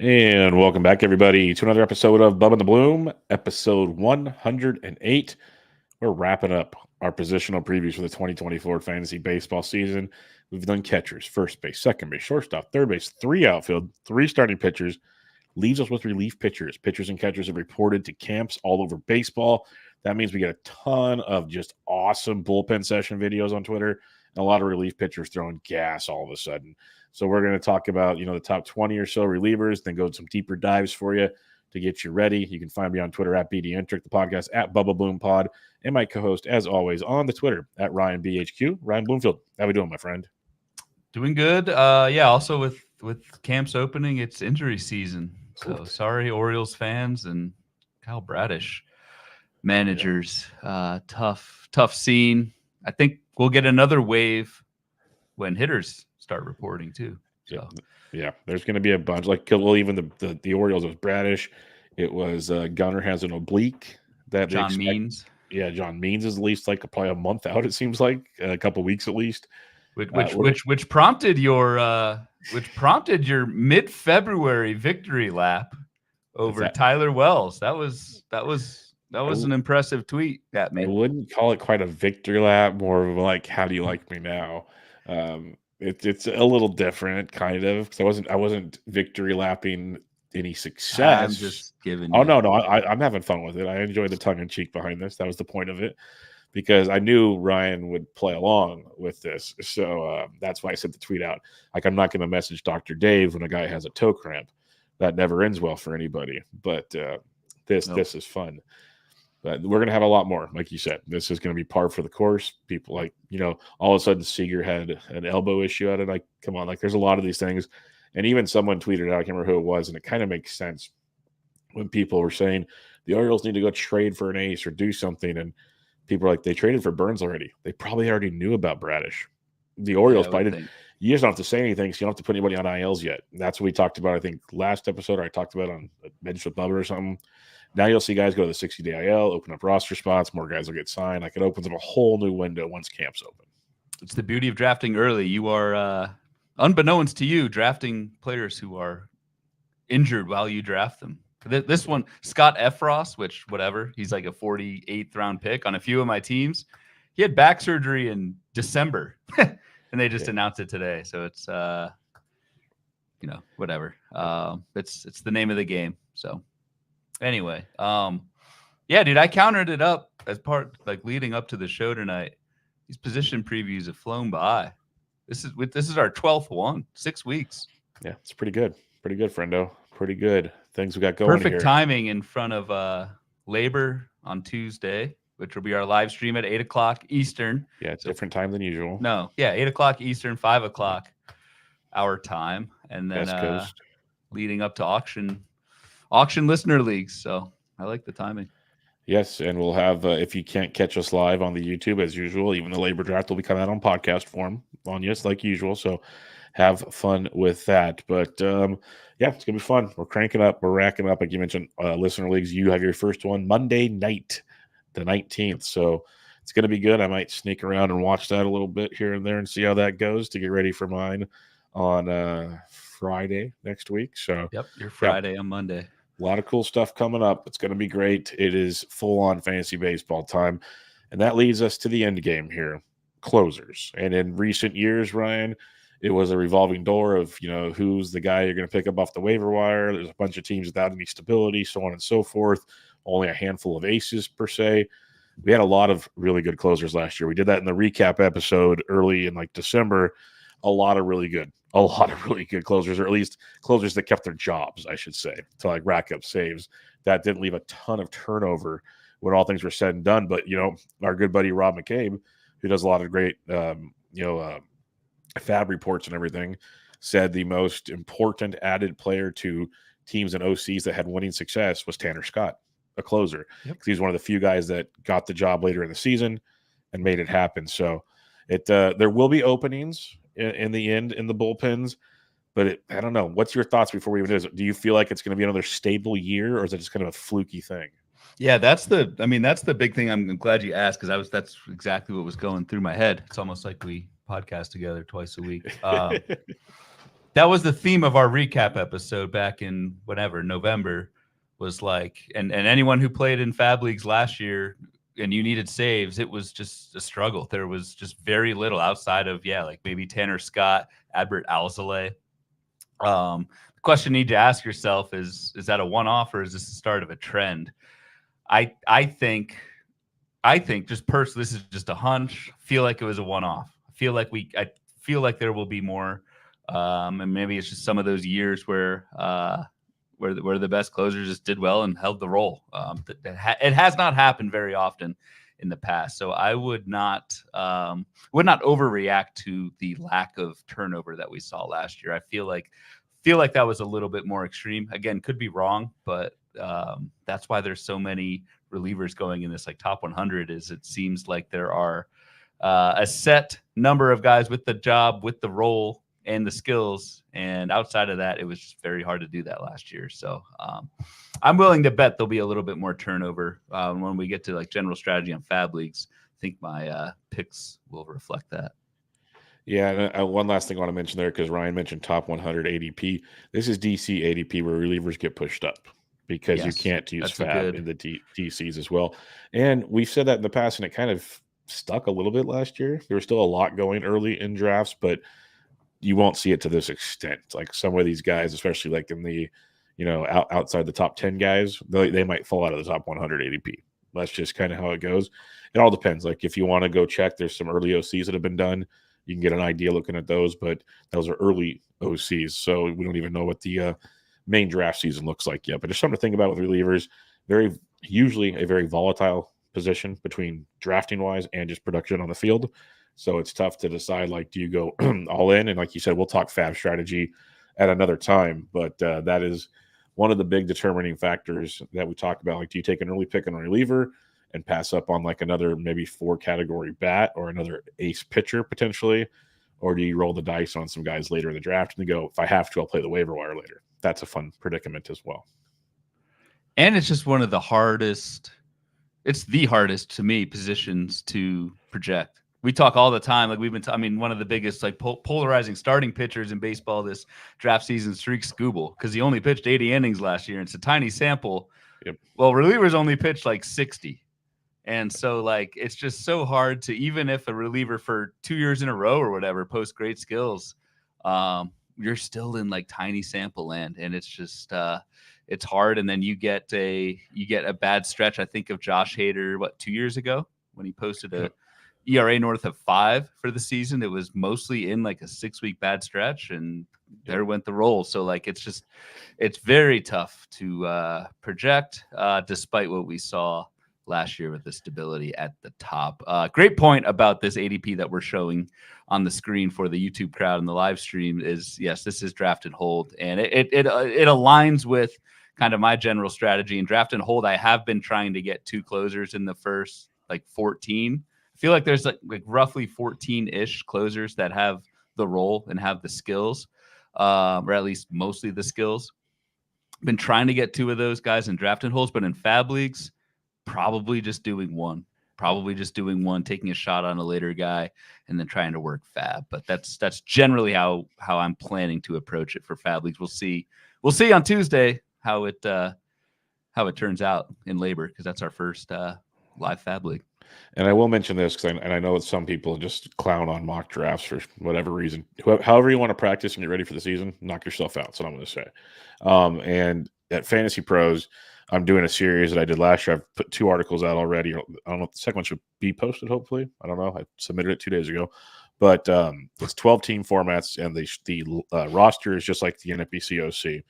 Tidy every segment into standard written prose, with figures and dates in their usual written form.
And welcome back, everybody, to another episode of Bubba and the Bloom, episode 108. We're wrapping up our positional previews for the 2024 fantasy baseball season. We've done catchers, first base, second base, shortstop, third base, 3 outfield, 3 starting pitchers. Leaves us with relief pitchers. Pitchers and catchers have reported to camps all over baseball. That means we get a ton of just awesome bullpen session videos on Twitter and a lot of relief pitchers throwing gas all of a sudden. So we're going to talk about, the top 20 or so relievers, then go some deeper dives for you to get you ready. You can find me on Twitter at BDentric, the podcast at Bubba Bloom Pod, and my co-host, as always, on the Twitter at RyanBHQ. Ryan Bloomfield, how we doing, my friend? Doing good. Also with camps opening, it's injury season. So sorry, Orioles fans and Kyle Bradish managers. Tough scene. I think we'll get another wave when hitters start reporting too. So yeah, there's going to be a bunch. Even the Orioles, it was Bradish. It was Gunnar has an oblique that John Means. Yeah, John Means is at least probably a month out. It seems like a couple weeks at least. Which prompted your mid-February victory lap over Tyler Wells. That was an impressive tweet at me. I wouldn't call it quite a victory lap, more of like, how do you like me now? It's a little different, kind of, because I wasn't victory lapping any success. I'm just giving. No, I'm having fun with it. I enjoy the tongue in cheek behind this. That was the point of it, because I knew Ryan would play along with this. So that's why I sent the tweet out. I'm not going to message Dr. Dave when a guy has a toe cramp. That never ends well for anybody. But this is fun. But we're going to have a lot more, like you said. This is going to be par for the course. People all of a sudden Seager had an elbow issue at it. Come on, there's a lot of these things. And even someone tweeted out, I can't remember who it was, and it kind of makes sense when people were saying the Orioles need to go trade for an ace or do something. And people are like, they traded for Burns already. They probably already knew about Bradish. The Orioles probably didn't. You just don't have to say anything, so you don't have to put anybody on ILs yet. And that's what we talked about, I think, last episode, or I talked about on Bench with Bubba or something. Now you'll see guys go to the 60-day IL, open up roster spots, more guys will get signed. It opens up a whole new window once camp's open. It's the beauty of drafting early. You are, unbeknownst to you, drafting players who are injured while you draft them. This one, Scott Efros, which whatever, he's like a 48th round pick on a few of my teams. He had back surgery in December, and they just announced it today. So it's, whatever. It's the name of the game. So anyway, dude, I countered it up as part, leading up to the show tonight. These position previews have flown by. This is our 12th one, 6 weeks. Yeah, it's pretty good. Pretty good, friendo. Pretty good. Things we got going Perfect timing in front of Labor on Tuesday, which will be our live stream at 8 o'clock Eastern. Yeah, it's different time than usual. 8 o'clock Eastern, 5 o'clock our time. And then leading up to auction listener leagues. So I like the timing. Yes, and we'll have, if you can't catch us live on the YouTube as usual, even the Labor Draft will be coming out on podcast form on us like usual. So have fun with that. But it's going to be fun. We're cranking up. We're racking up. Like you mentioned, listener leagues, you have your first one Monday night, the 19th. So it's going to be good. I might sneak around and watch that a little bit here and there and see how that goes to get ready for mine on Friday next week. So yep, your Friday on Monday. A lot of cool stuff coming up. It's going to be great. It is full-on fantasy baseball time. And that leads us to the end game here, closers. And in recent years, Ryan, it was a revolving door of, who's the guy you're going to pick up off the waiver wire. There's a bunch of teams without any stability, so on and so forth. Only a handful of aces, per se. We had a lot of really good closers last year. We did that in the recap episode early in December. A lot of really good closers, or at least closers that kept their jobs, I should say, to rack up saves. That didn't leave a ton of turnover when all things were said and done. But, our good buddy Rob McCabe, who does a lot of great, fab reports and everything, said the most important added player to teams and OCs that had winning success was Tanner Scott, a closer. Because he's one of the few guys that got the job later in the season and made it happen. So there will be openings in the end in the bullpens, but I don't know. What's your thoughts before we even do this? Do you feel like it's going to be another stable year, or is it just kind of a fluky thing? Yeah, that's the big thing. I'm glad you asked, because that's exactly what was going through my head. It's almost like we podcast together twice a week. That was the theme of our recap episode back in whatever November, was like, and anyone who played in Fab Leagues last year and you needed saves, it was just a struggle. There was just very little outside of, like maybe Tanner Scott, Adbert Alzolay. The question you need to ask yourself is that a one-off or is this the start of a trend? I think just personally, this is just a hunch. I feel like it was a one-off. I feel like there will be more. And maybe it's just some of those years where the best closers just did well and held the role. It has not happened very often in the past, so I would not overreact to the lack of turnover that we saw last year. I feel like that was a little bit more extreme. Again, could be wrong, but that's why there's so many relievers going in this like top 100. Is it seems like there are a set number of guys with the job, with the role, and the skills, and outside of that, it was just very hard to do that last year. So I'm willing to bet there'll be a little bit more turnover when we get to like general strategy on Fab Leagues. I think my picks will reflect that. Yeah, and one last thing I want to mention there, because Ryan mentioned top 100 ADP. This is DC ADP where relievers get pushed up because you can't use Fab in the DCs as well. And we've said that in the past, and it kind of stuck a little bit last year. There was still a lot going early in drafts, but you won't see it to this extent. Like some of these guys, especially like in the, outside the top 10 guys, they might fall out of the top 100 ADP. That's just kind of how it goes. It all depends. Like if you want to go check, there's some early OCs that have been done. You can get an idea looking at those, but those are early OCs. So we don't even know what the main draft season looks like yet. But there's something to think about with relievers. Usually a very volatile position between drafting wise and just production on the field. So it's tough to decide, like, do you go all in? And like you said, we'll talk Fab strategy at another time. But that is one of the big determining factors that we talk about. Like, do you take an early pick on a reliever and pass up on like another maybe 4-category bat or another ace pitcher potentially? Or do you roll the dice on some guys later in the draft and go, if I have to, I'll play the waiver wire later? That's a fun predicament as well. And it's just one of the hardest, it's the hardest to me positions to project. We talk all the time, like we've been, one of the biggest like polarizing starting pitchers in baseball this draft season, Streak Skubal, because he only pitched 80 innings last year. And it's a tiny sample. Yep. Well, relievers only pitched like 60. And so, like, it's just so hard to, even if a reliever for 2 years in a row or whatever posts great skills, you're still in like tiny sample land, and it's just it's hard. And then you get a bad stretch. I think of Josh Hader 2 years ago when he posted a ERA north of 5 for the season. It was mostly in like a 6-week bad stretch, and there went the roll. So like it's very tough to project, despite what we saw last year with the stability at the top. Great point about this ADP that we're showing on the screen for the YouTube crowd and the live stream is, yes, this is draft and hold. And it aligns with kind of my general strategy. In draft and hold, I have been trying to get 2 closers in the first like 14. I feel like there's like roughly 14-ish closers that have the role and have the skills, or at least mostly the skills. Been trying to get 2 of those guys in draft and holds, but in Fab Leagues, probably just doing one, taking a shot on a later guy and then trying to work Fab. But that's generally how I'm planning to approach it for Fab Leagues. We'll see on Tuesday how it turns out in labor, because that's our first live Fab League. And I will mention this because I know that some people just clown on mock drafts for whatever reason. However you want to practice and get ready for the season, knock yourself out. That's what I'm going to say. And at Fantasy Pros, I'm doing a series that I did last year. I've put 2 articles out already. I don't know if the second one should be posted, hopefully. I don't know. I submitted it 2 days ago. But it's 12-team formats, and the roster is just like the NFBC OC.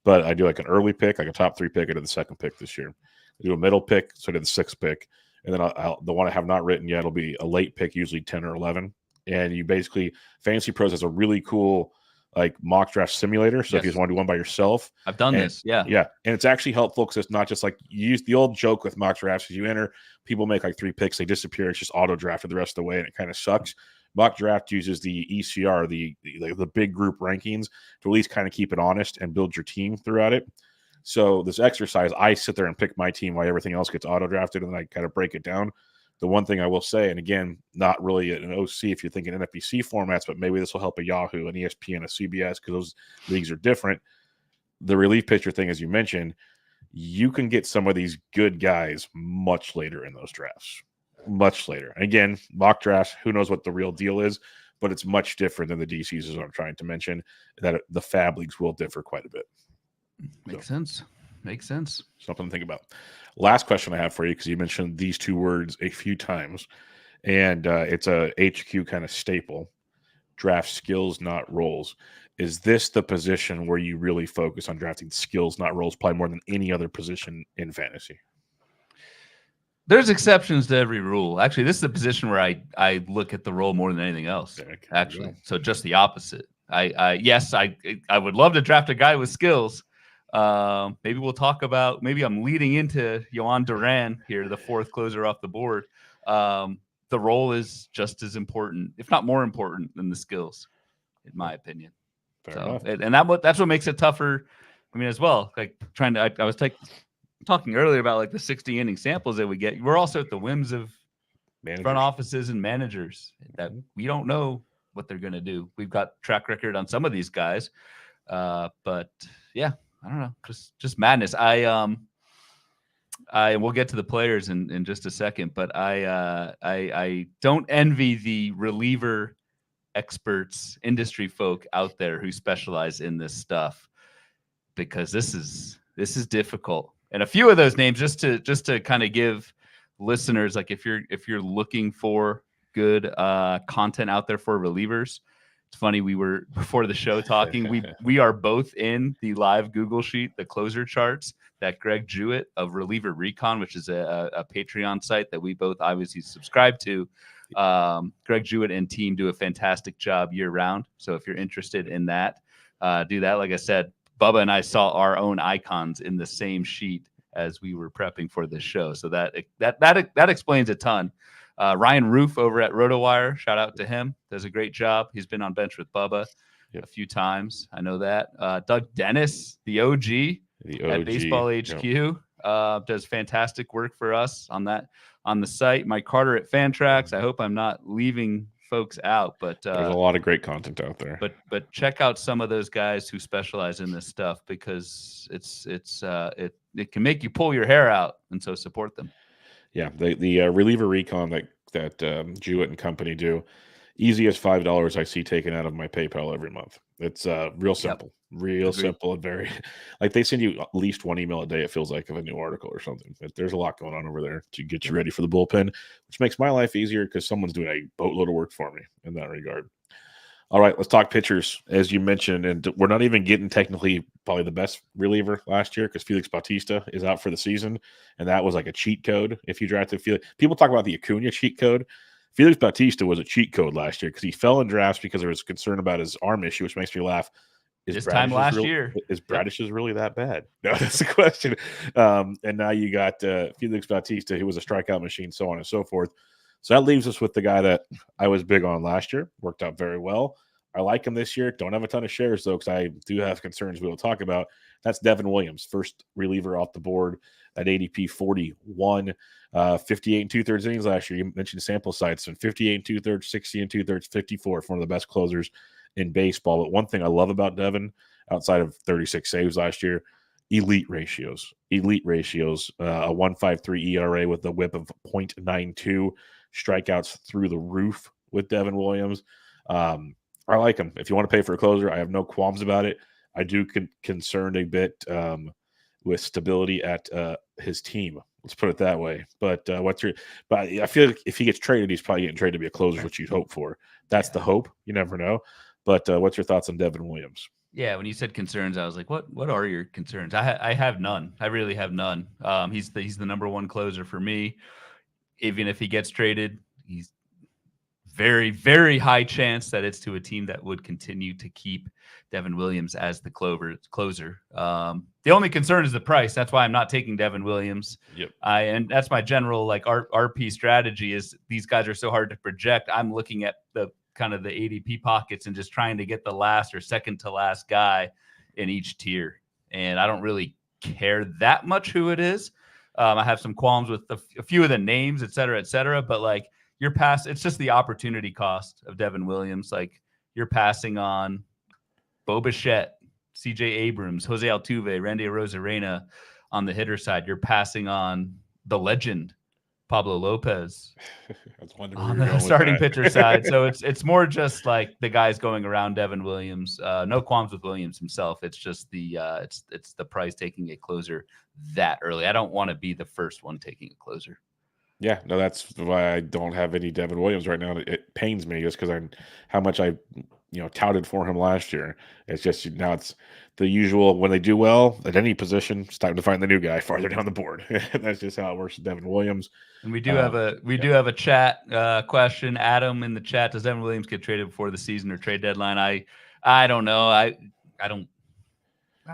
But I do like an early pick, like a top 3 pick. I did the 2nd pick this year. I do a middle pick, so I did the 6th pick. And then the one I have not written yet will be a late pick, usually 10 or 11. And you basically, Fantasy Pros has a really cool like mock draft simulator. So if you just want to do one by yourself. I've done this. Yeah. Yeah. And it's actually helpful because it's not just like you use the old joke with mock drafts. As you enter, people make like 3 picks, they disappear. It's just auto drafted the rest of the way, and it kind of sucks. Mock draft uses the ECR, the big group rankings, to at least kind of keep it honest and build your team throughout it. So this exercise, I sit there and pick my team while everything else gets auto drafted, and then I kind of break it down. The one thing I will say, and again, not really an OC if you're thinking NFBC formats, but maybe this will help a Yahoo, an ESPN, a CBS, because those leagues are different. The relief pitcher thing, as you mentioned, you can get some of these good guys much later in those drafts. Much later. Again, mock drafts, who knows what the real deal is, but it's much different than the DCs, is what I'm trying to mention, that the fab leagues will differ quite a bit. Makes sense. Makes sense. Something to think about. Last question I have for you, because you mentioned these two words a few times, and it's a HQ kind of staple. Draft skills, not roles. Is this the position where you really focus on drafting skills, not roles, probably more than any other position in fantasy? There's exceptions to every rule. Actually, this is the position where I look at the role more than anything else. Actually, so just the opposite. Yes, I would love to draft a guy with skills. Maybe we'll talk about. Maybe I'm leading into Jhoan Duran here, the fourth closer off the board. The role is just as important, if not more important, than the skills, in my opinion. Fair enough. And that's what makes it tougher. I mean, as well, like trying to. I was talking earlier about like the 60 inning samples that we get. We're also at the whims of front offices and managers that we don't know what they're going to do. We've got track record on some of these guys, but yeah, I don't know, just madness. I we'll get to the players in just a second, but I don't envy the reliever experts, industry folk out there who specialize in this stuff, because this is difficult. And a few of those names, just to kind of give listeners, like if you're looking for good content out there for relievers, it's funny, we were before the show talking, we are both in the live Google sheet, the closer charts that Greg Jewett of Reliever Recon, which is a Patreon site that we both obviously subscribe to. Greg Jewett and team do a fantastic job year round. So if you're interested in that, do that. Like I said, Bubba and I saw our own icons in the same sheet as we were prepping for this show. So that explains a ton. Ryan Roof over at RotoWire, shout out to him. Does a great job. He's been on bench with Bubba a few times. I know that. Doug Dennis, the OG at Baseball HQ, does fantastic work for us on the site. Mike Carter at Fantrax. I hope I'm not leaving folks out, but there's a lot of great content out there. But check out some of those guys who specialize in this stuff, because it can make you pull your hair out, and so support them. Yeah, the reliever recon that Jewett and company do, easy as $5 I see taken out of my PayPal every month. It's real simple, simple, and very like they send you at least one email a day. It feels like, of a new article or something. There's a lot going on over there to get you ready for the bullpen, which makes my life easier because someone's doing a boatload of work for me in that regard. All right, let's talk pitchers, as you mentioned, and we're not even getting technically probably the best reliever last year, because Felix Bautista is out for the season, and that was like a cheat code if you drafted Felix. People talk about the Acuna cheat code. Felix Bautista was a cheat code last year because he fell in drafts because there was concern about his arm issue, which makes me laugh. This time last year. Is Bradish's really that bad? No, that's the question. And now you got Felix Bautista, who was a strikeout machine, so on and so forth. So that leaves us with the guy that I was big on last year. Worked out very well. I like him this year. Don't have a ton of shares, though, because I do have concerns we will talk about. That's Devin Williams, first reliever off the board at ADP 41, 58 and two-thirds innings last year. You mentioned sample size, and 58 and two-thirds, 60 and two-thirds, 54 for one of the best closers in baseball. But one thing I love about Devin, outside of 36 saves last year, elite ratios. A 1.53 ERA with a whip of 0.92, strikeouts through the roof with Devin Williams. I like him. If you want to pay for a closer, I have no qualms about it. I do concerned a bit with stability at his team. Let's put it that way. But I feel like if he gets traded, he's probably getting traded to be a closer, which you'd hope for. That's the hope. You never know. But what's your thoughts on Devin Williams? Yeah, when you said concerns, I was like, what are your concerns? I have none. I really have none. He's the number one closer for me. Even if he gets traded, he's very, very high chance that it's to a team that would continue to keep Devin Williams as the closer. The only concern is the price. That's why I'm not taking Devin Williams. Yep. And that's my general RP strategy is these guys are so hard to project. I'm looking at the kind of the ADP pockets and just trying to get the last or second to last guy in each tier. And I don't really care that much who it is. I have some qualms with a few of the names, et cetera, but like it's just the opportunity cost of Devin Williams. Like you're passing on Bo Bichette, CJ Abrams, Jose Altuve, Randy Arozarena on the hitter side. You're passing on the legend, Pablo Lopez, on the starting pitcher side. So it's more just like the guys going around Devin Williams. No qualms with Williams himself. It's just it's the price taking a closer that early. I don't want to be the first one taking a closer. Yeah, no, that's why I don't have any Devin Williams right now. It pains me just because how much I touted for him last year. It's just now it's the usual when they do well at any position, it's time to find the new guy farther down the board. That's just how it works with Devin Williams. And we do have a chat question. Adam in the chat: does Devin Williams get traded before the season or trade deadline? I don't know. I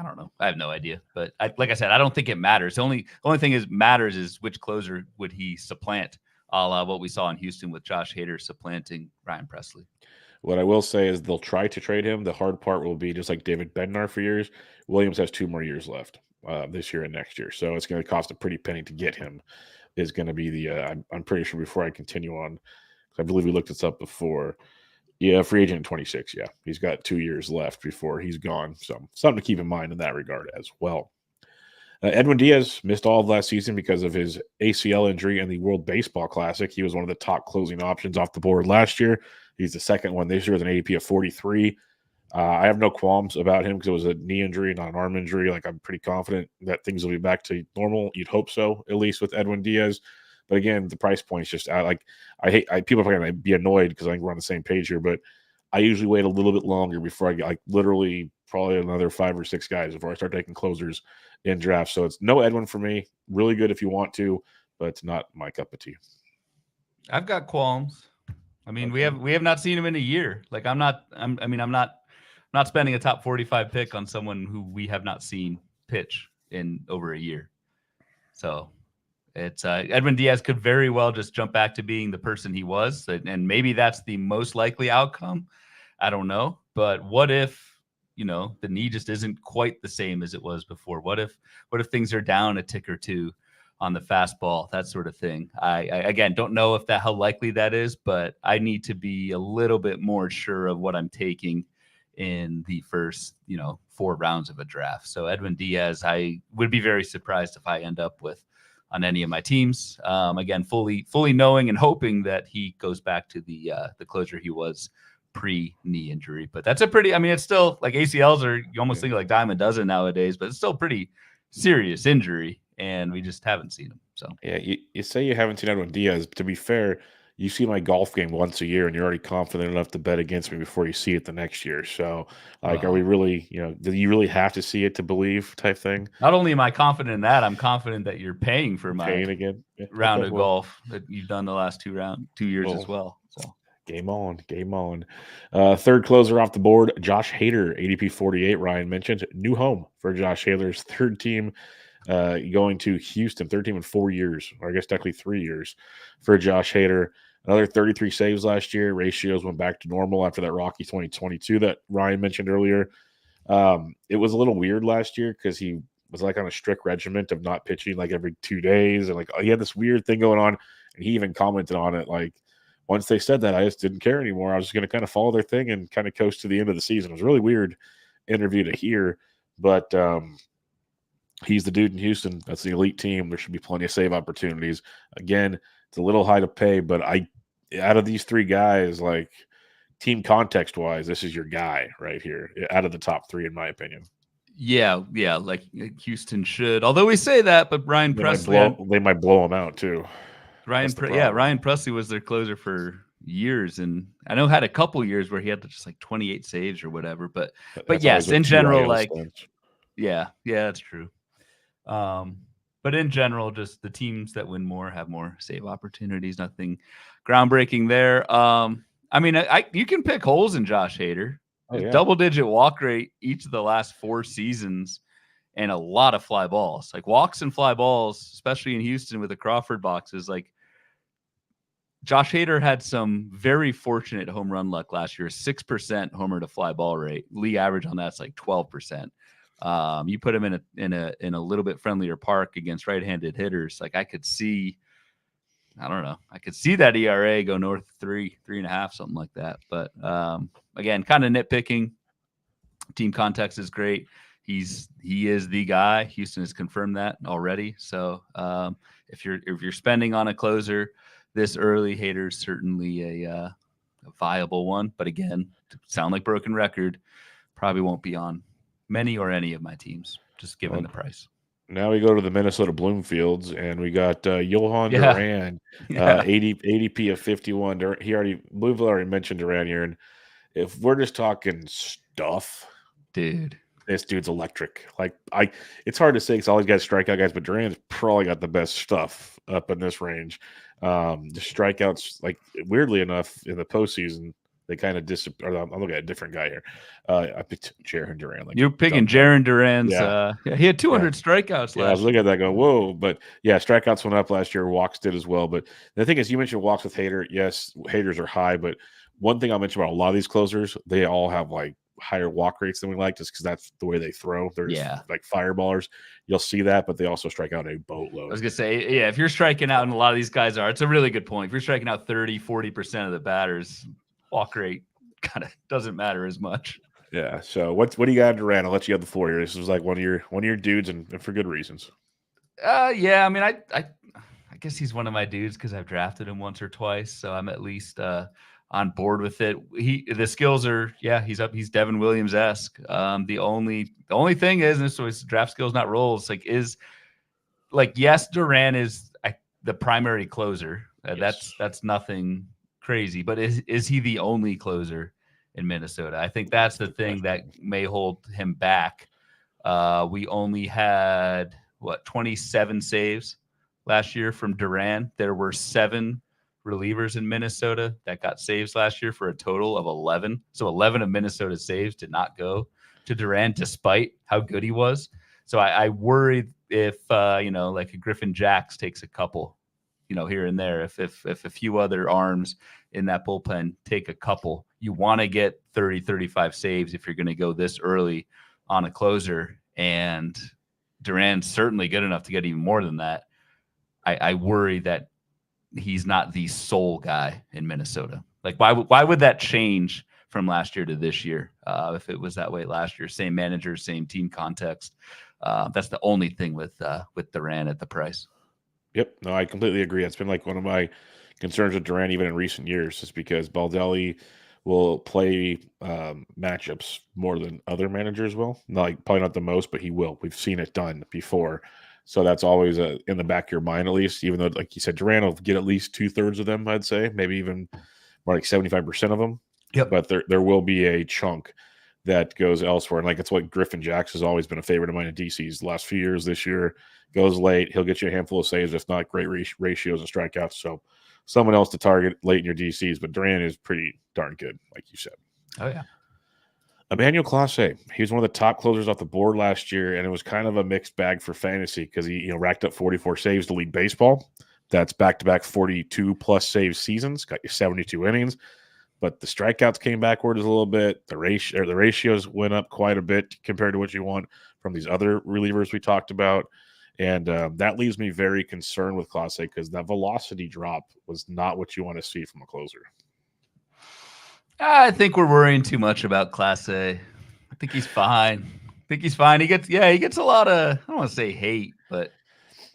don't know. I have no idea. But like I said, I don't think it matters. The only thing matters is which closer would he supplant, a la what we saw in Houston with Josh Hader supplanting Ryan Pressly. What I will say is they'll try to trade him. The hard part will be just like David Bednar for years. Williams has 2 more years left this year and next year. So it's going to cost a pretty penny to get him is going to be the I'm pretty sure before I continue on, because I believe we looked this up before. Yeah, free agent in 26. Yeah, he's got 2 years left before he's gone. So something to keep in mind in that regard as well. Edwin Diaz missed all of last season because of his ACL injury in the World Baseball Classic. He was one of the top closing options off the board last year. He's the second one this year with an ADP of 43. I have no qualms about him because it was a knee injury, not an arm injury. Like I'm pretty confident that things will be back to normal. You'd hope so, at least with Edwin Diaz. But again, the price point is just I hate people are going to be annoyed because I think we're on the same page here. But I usually wait a little bit longer before I get literally probably another 5 or 6 guys before I start taking closers in drafts. So it's no Edwin for me. Really good if you want to, but it's not my cup of tea. I've got qualms. I mean, we have not seen him in a year. Like I'm not spending a top 45 pick on someone who we have not seen pitch in over a year. So it's Edwin Diaz could very well just jump back to being the person he was. And maybe that's the most likely outcome. I don't know. But what if, the knee just isn't quite the same as it was before? What if things are down a tick or two on the fastball, that sort of thing? I again, don't know how likely that is, but I need to be a little bit more sure of what I'm taking in the first, 4 rounds of a draft. So Edwin Diaz, I would be very surprised if I end up with on any of my teams. Again, fully knowing and hoping that he goes back to the closer he was pre-knee injury. But that's it's still like ACLs are, you almost think like dime a dozen nowadays, but it's still pretty serious injury, and we just haven't seen him. So yeah, you say you haven't seen Edwin Diaz. To be fair, you see my golf game once a year, and you're already confident enough to bet against me before you see it the next year. So, are we really, do you really have to see it to believe type thing? Not only am I confident in that, I'm confident that you're paying for my again. round of golf that you've done the last 2 years as well. So game on. Third closer off the board, Josh Hader, ADP 48. Ryan mentioned new home for Josh Hader's third team. Going to Houston, third team in 4 years, or I guess technically 3 years for Josh Hader. Another 33 saves last year. Ratios went back to normal after that rocky 2022 that Ryan mentioned earlier. It was a little weird last year because he was like on a strict regiment of not pitching like every 2 days. And like he had this weird thing going on. And he even commented on it. Like once they said that, I just didn't care anymore. I was just going to kind of follow their thing and kind of coast to the end of the season. It was a really weird interview to hear. But he's the dude in Houston. That's the elite team. There should be plenty of save opportunities. Again, it's a little high to pay, but out of these 3 guys, like team context wise, this is your guy right here out of the top 3, in my opinion. Yeah. Like Houston should, although we say that, but Ryan Pressly, they might blow him out too. Ryan Pressly was their closer for years, and I know had a couple years where he had just like 28 saves or whatever. But yes, in general, like yeah, that's true. But in general, just the teams that win more have more save opportunities. Nothing groundbreaking there. You can pick holes in Josh Hader. Double-digit walk rate each of the last 4 seasons, and a lot of fly balls. Like walks and fly balls, especially in Houston with the Crawford boxes. Like Josh Hader had some very fortunate home run luck last year. 6% homer to fly ball rate. League average on that's like 12%. You put him in a little bit friendlier park against right-handed hitters. Like I could see that ERA go north of 3.5, something like that. But again, kind of nitpicking. Team context is great. He is the guy. Houston has confirmed that already. So if you're spending on a closer this early, Hader's certainly a viable one. But again, sound like broken record, probably won't be on many or any of my teams, just given the price. Now we go to the Minnesota Bloomfields, and we got Jhoan Duran, ADP of 51. Bloomfield already mentioned Duran here, and if we're just talking stuff, dude, this dude's electric. Like it's hard to say because all these guys strikeout guys, but Duran's probably got the best stuff up in this range. The strikeouts, like weirdly enough, in the postseason, they kind of disappear. I'm looking at a different guy here. I picked Jhoan Duran. Like you're picking Jhoan Duran's. He had 200 strikeouts last year. I was looking at that going, whoa. But yeah, strikeouts went up last year. Walks did as well. But the thing is, you mentioned walks with Hader. Yes, Haters are high. But one thing I'll mention about a lot of these closers, they all have like higher walk rates than we like, just because that's the way they throw. They're just like fireballers. You'll see that, but they also strike out a boatload. I was going to say, yeah, if you're striking out, and a lot of these guys are, it's a really good point. If you're striking out 30-40% of the batters, walk rate kind of doesn't matter as much. Yeah. So what do you got, Duran? I'll let you have the floor here. This was like one of your dudes, and for good reasons. Yeah. I mean, I guess he's one of my dudes because I've drafted him once or twice, so I'm at least on board with it. The skills are, he's up. He's Devin Williams-esque. The only thing is, and this was draft skills, not roles. Yes, Duran is the primary closer. Yes. That's nothing crazy, but is he the only closer in Minnesota? I think that's the thing that may hold him back. We only had 27 saves last year from Duran. There were 7 relievers in Minnesota that got saves last year for a total of 11. So 11 of Minnesota's saves did not go to Duran, despite how good he was. So I worried if like a Griffin Jacks takes a couple, here and there. If a few other arms in that bullpen take a couple, you want to get 30-35 saves if you're going to go this early on a closer. And Duran's certainly good enough to get even more than that. I worry that he's not the sole guy in Minnesota. Like, why would that change from last year to this year? If it was that way last year, same manager, same team context. That's the only thing with Duran at the price. Yep. No, I completely agree. It's been like one of my concerns with Duran even in recent years, just because Baldelli will play matchups more than other managers will. Probably not the most, but he will. We've seen it done before. So that's always in the back of your mind, at least, even though, like you said, Duran will get at least 2/3 of them, I'd say, maybe even more like 75% of them. Yep. But there will be a chunk that goes elsewhere. And it's what Griffin Jacks has always been a favorite of mine in DC's the last few years. This year goes late. He'll get you a handful of saves, if not great ratios and strikeouts. So someone else to target late in your DCs. But Duran is pretty darn good, like you said. Oh, yeah. Emmanuel Clase, he was one of the top closers off the board last year, and it was kind of a mixed bag for fantasy because he racked up 44 saves to lead baseball. That's back-to-back 42-plus save seasons, got you 72 innings. But the strikeouts came backwards a little bit. The ratios went up quite a bit compared to what you want from these other relievers we talked about. And that leaves me very concerned with Clase because that velocity drop was not what you want to see from a closer. I think we're worrying too much about Clase. I think he's fine. He gets a lot of, I don't want to say hate, but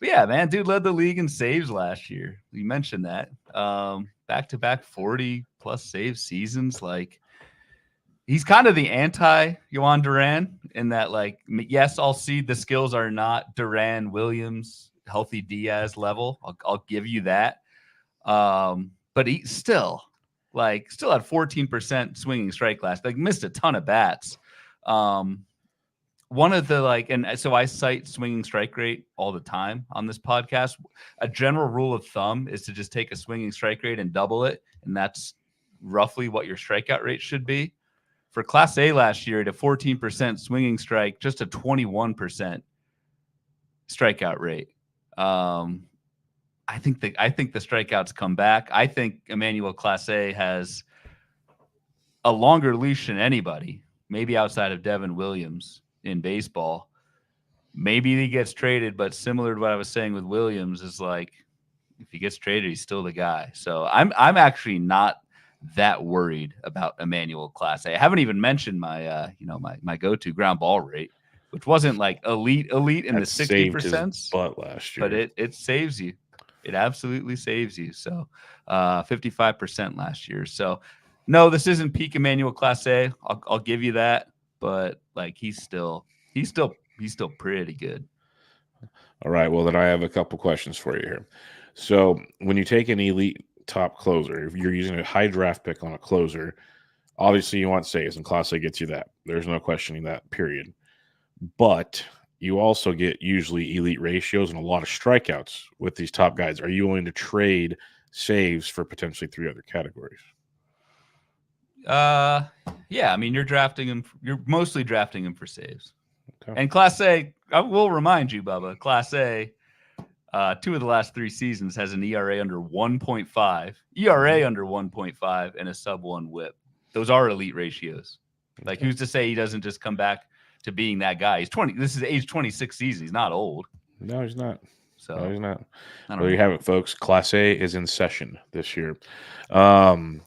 yeah, man, dude led the league in saves last year. You mentioned that. Back-to-back 40-plus save seasons. Like, he's kind of the anti-Jhoan Duran in that, yes, I'll see the skills are not Duran, Williams, healthy Diaz level. I'll give you that. But he still had 14% swinging strike last. Missed a ton of bats. One of the and so I cite swinging strike rate all the time on this podcast. A general rule of thumb is to just take a swinging strike rate and double it, and that's roughly what your strikeout rate should be. For Clase last year, at a 14% swinging strike, just a 21% strikeout rate. I think the strikeouts come back. I think Emmanuel Clase has a longer leash than anybody, maybe outside of Devin Williams, in baseball. Maybe he gets traded, but similar to what I was saying with Williams, is like if he gets traded, he's still the guy. So I'm actually not that worried about Emmanuel Clase. I haven't even mentioned my my go-to ground ball rate, which wasn't like elite in the 60%, but last year. But it saves you. It absolutely saves you. So 55% last year. So no, this isn't peak Emmanuel Clase. I'll give you that, but like he's still pretty good. All right. Well, then I have a couple questions for you here. So when you take an elite top closer, if you're using a high draft pick on a closer, obviously you want saves, and Clase gets you that. There's no questioning that, period. But you also get usually elite ratios and a lot of strikeouts with these top guys. Are you willing to trade saves for potentially 3 other categories? Yeah. I mean, you're mostly drafting him for saves. Okay. And Clase, I will remind you, Bubba, Clase, 2 of the last 3 seasons has an ERA under 1.5, ERA under 1.5, and a sub-1 WHIP. Those are elite ratios. Like, who's to say he doesn't just come back to being that guy? He's 20. This is age 26 season. He's not old. No, he's not. So no, he's not. There you have it, folks. Clase is in session this year. Camilo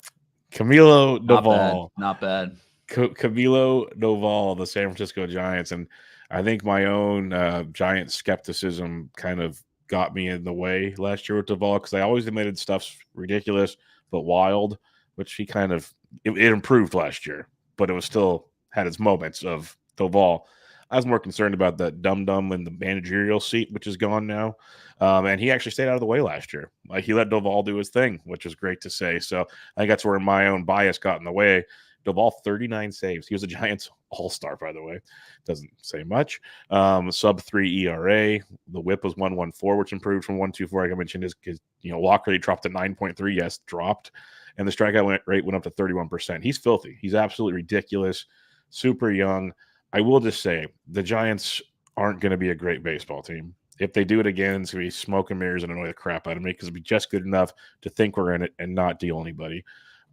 Doval. Not bad. Camilo Doval, the San Francisco Giants. And I think my own Giant skepticism kind of got me in the way last year with Doval, because I always admitted stuff's ridiculous but wild, which he kind of it improved last year, but it was still had its moments of Doval. I was more concerned about the dum-dum in the managerial seat, which is gone now. And he actually stayed out of the way last year. Like, he let Doval do his thing, which was great to say. So I think that's where my own bias got in the way. Doval, 39 saves. He was a Giants all-star, by the way. Doesn't say much. Sub-3 ERA. The WHIP was 1.14, which improved from 1.24. Like I mentioned, his walk rate dropped to 9.3. Yes, dropped. And the strikeout rate went up to 31%. He's filthy. He's absolutely ridiculous. Super young. I will just say the Giants aren't going to be a great baseball team. If they do it again, it's going to be smoke and mirrors and annoy the crap out of me, because it'll be just good enough to think we're in it and not deal anybody.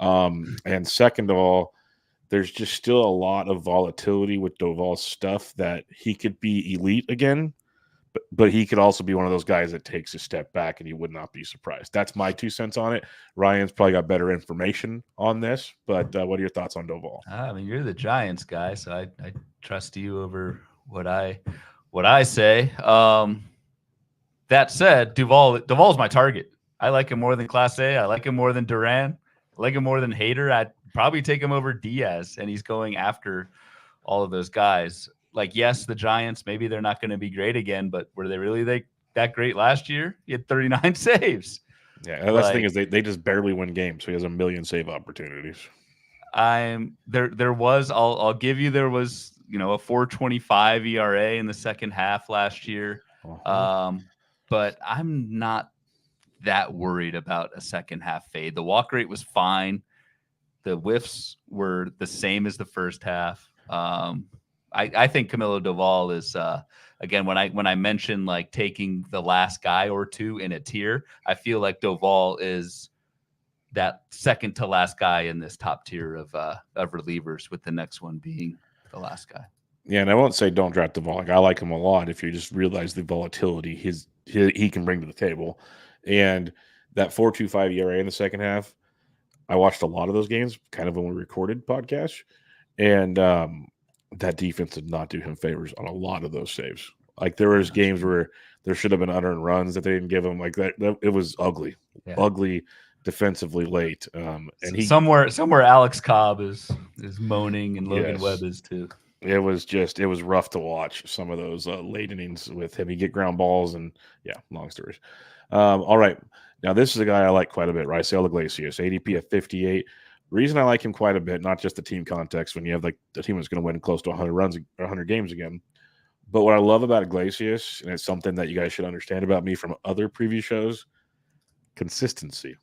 And second of all, there's just still a lot of volatility with Doval's stuff, that he could be elite again, but he could also be one of those guys that takes a step back, and you would not be surprised. That's my 2 cents on it. Ryan's probably got better information on this, but what are your thoughts on Doval? I mean, you're the Giants guy, so I trust you over what I say. That said, Doval's my target. I like him more than Clase. I like him more than Duran. I like him more than Hader. I'd probably take him over Diaz, and he's going after all of those guys. Like, yes, the Giants, maybe they're not going to be great again, but were they really that great last year? He had 39 saves. Yeah, that's the thing, is they just barely win games, so he has a million save opportunities. There was, I'll give you, there was, a 4.25 ERA in the second half last year. But I'm not that worried about a second half fade. The walk rate was fine. The whiffs were the same as the first half. I think Camilo Doval is again, when I mention like taking the last guy or two in a tier, I feel like Doval is that second to last guy in this top tier of relievers, with the next one being the last guy. Yeah, and I won't say don't draft Doval. Like, I like him a lot if you just realize the volatility he can bring to the table. And that 4.25 ERA in the second half, I watched a lot of those games kind of when we recorded podcasts, and that defense did not do him favors on a lot of those saves. Like, there was games where there should have been unearned runs that they didn't give him. Like, that it was ugly defensively late. And he somewhere Alex Cobb is moaning, and Logan Webb is too. It was rough to watch some of those late innings with him. He get ground balls, and long stories. All right. Now, this is a guy I like quite a bit, Raisel Iglesias, ADP at 58. Reason I like him quite a bit, not just the team context, when you have like the team that's going to win close to 100 runs or 100 games again. But what I love about Iglesias, and it's something that you guys should understand about me from other preview shows, consistency.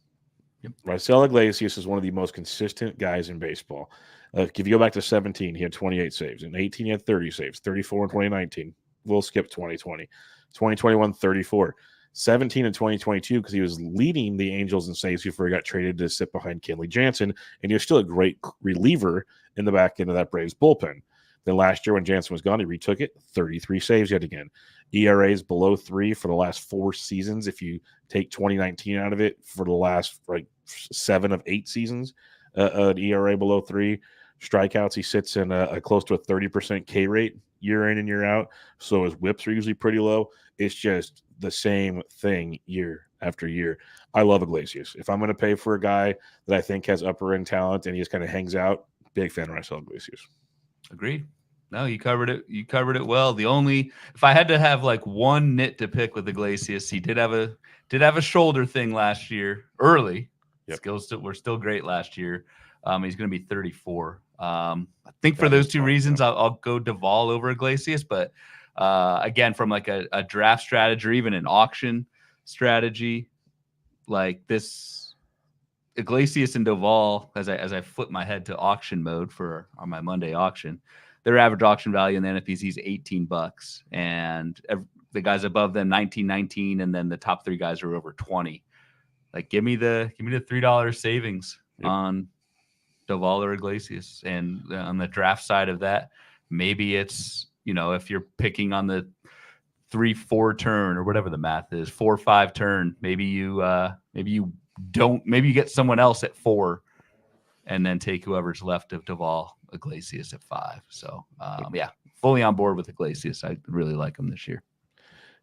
Yep. Raisel Iglesias is one of the most consistent guys in baseball. If you go back to 17, he had 28 saves. In 18, he had 30 saves, 34 in 2019. We'll skip 2020. 2021, 34. 17 in 2022, because he was leading the Angels in saves before he got traded to sit behind Kenley Jansen, and he was still a great reliever in the back end of that Braves bullpen. Then last year when Jansen was gone, he retook it, 33 saves yet again. ERAs below 3 for the last 4 seasons. If you take 2019 out of it, for the last 7 of 8 seasons, an ERA below 3. Strikeouts, he sits in a close to a 30% K rate year in and year out. So his whips are usually pretty low. It's just the same thing year after year. I love Iglesias. If I'm going to pay for a guy that I think has upper end talent and he just kind of hangs out, big fan of Raisel Iglesias. Agreed. No, you covered it. You covered it well. If I had to have like one nit to pick with Iglesias, he did have a shoulder thing last year early. Yep. Skills were still great last year. He's going to be 34. I think for those two reasons, I'll go Doval over Iglesias. But again, from like a draft strategy or even an auction strategy, like this Iglesias and Doval, as I flip my head to auction mode on my Monday auction, their average auction value in the NFBC is $18, and the guys above them $19, and then the top 3 guys are over 20. Like, give me the $3 savings on Doval or Iglesias. And on the draft side of that, maybe it's, if you're picking on the 3-4 turn or whatever the math is, 4-5 turn, maybe you get someone else at 4 and then take whoever's left of Doval, Iglesias at 5. So fully on board with Iglesias. I really like him this year.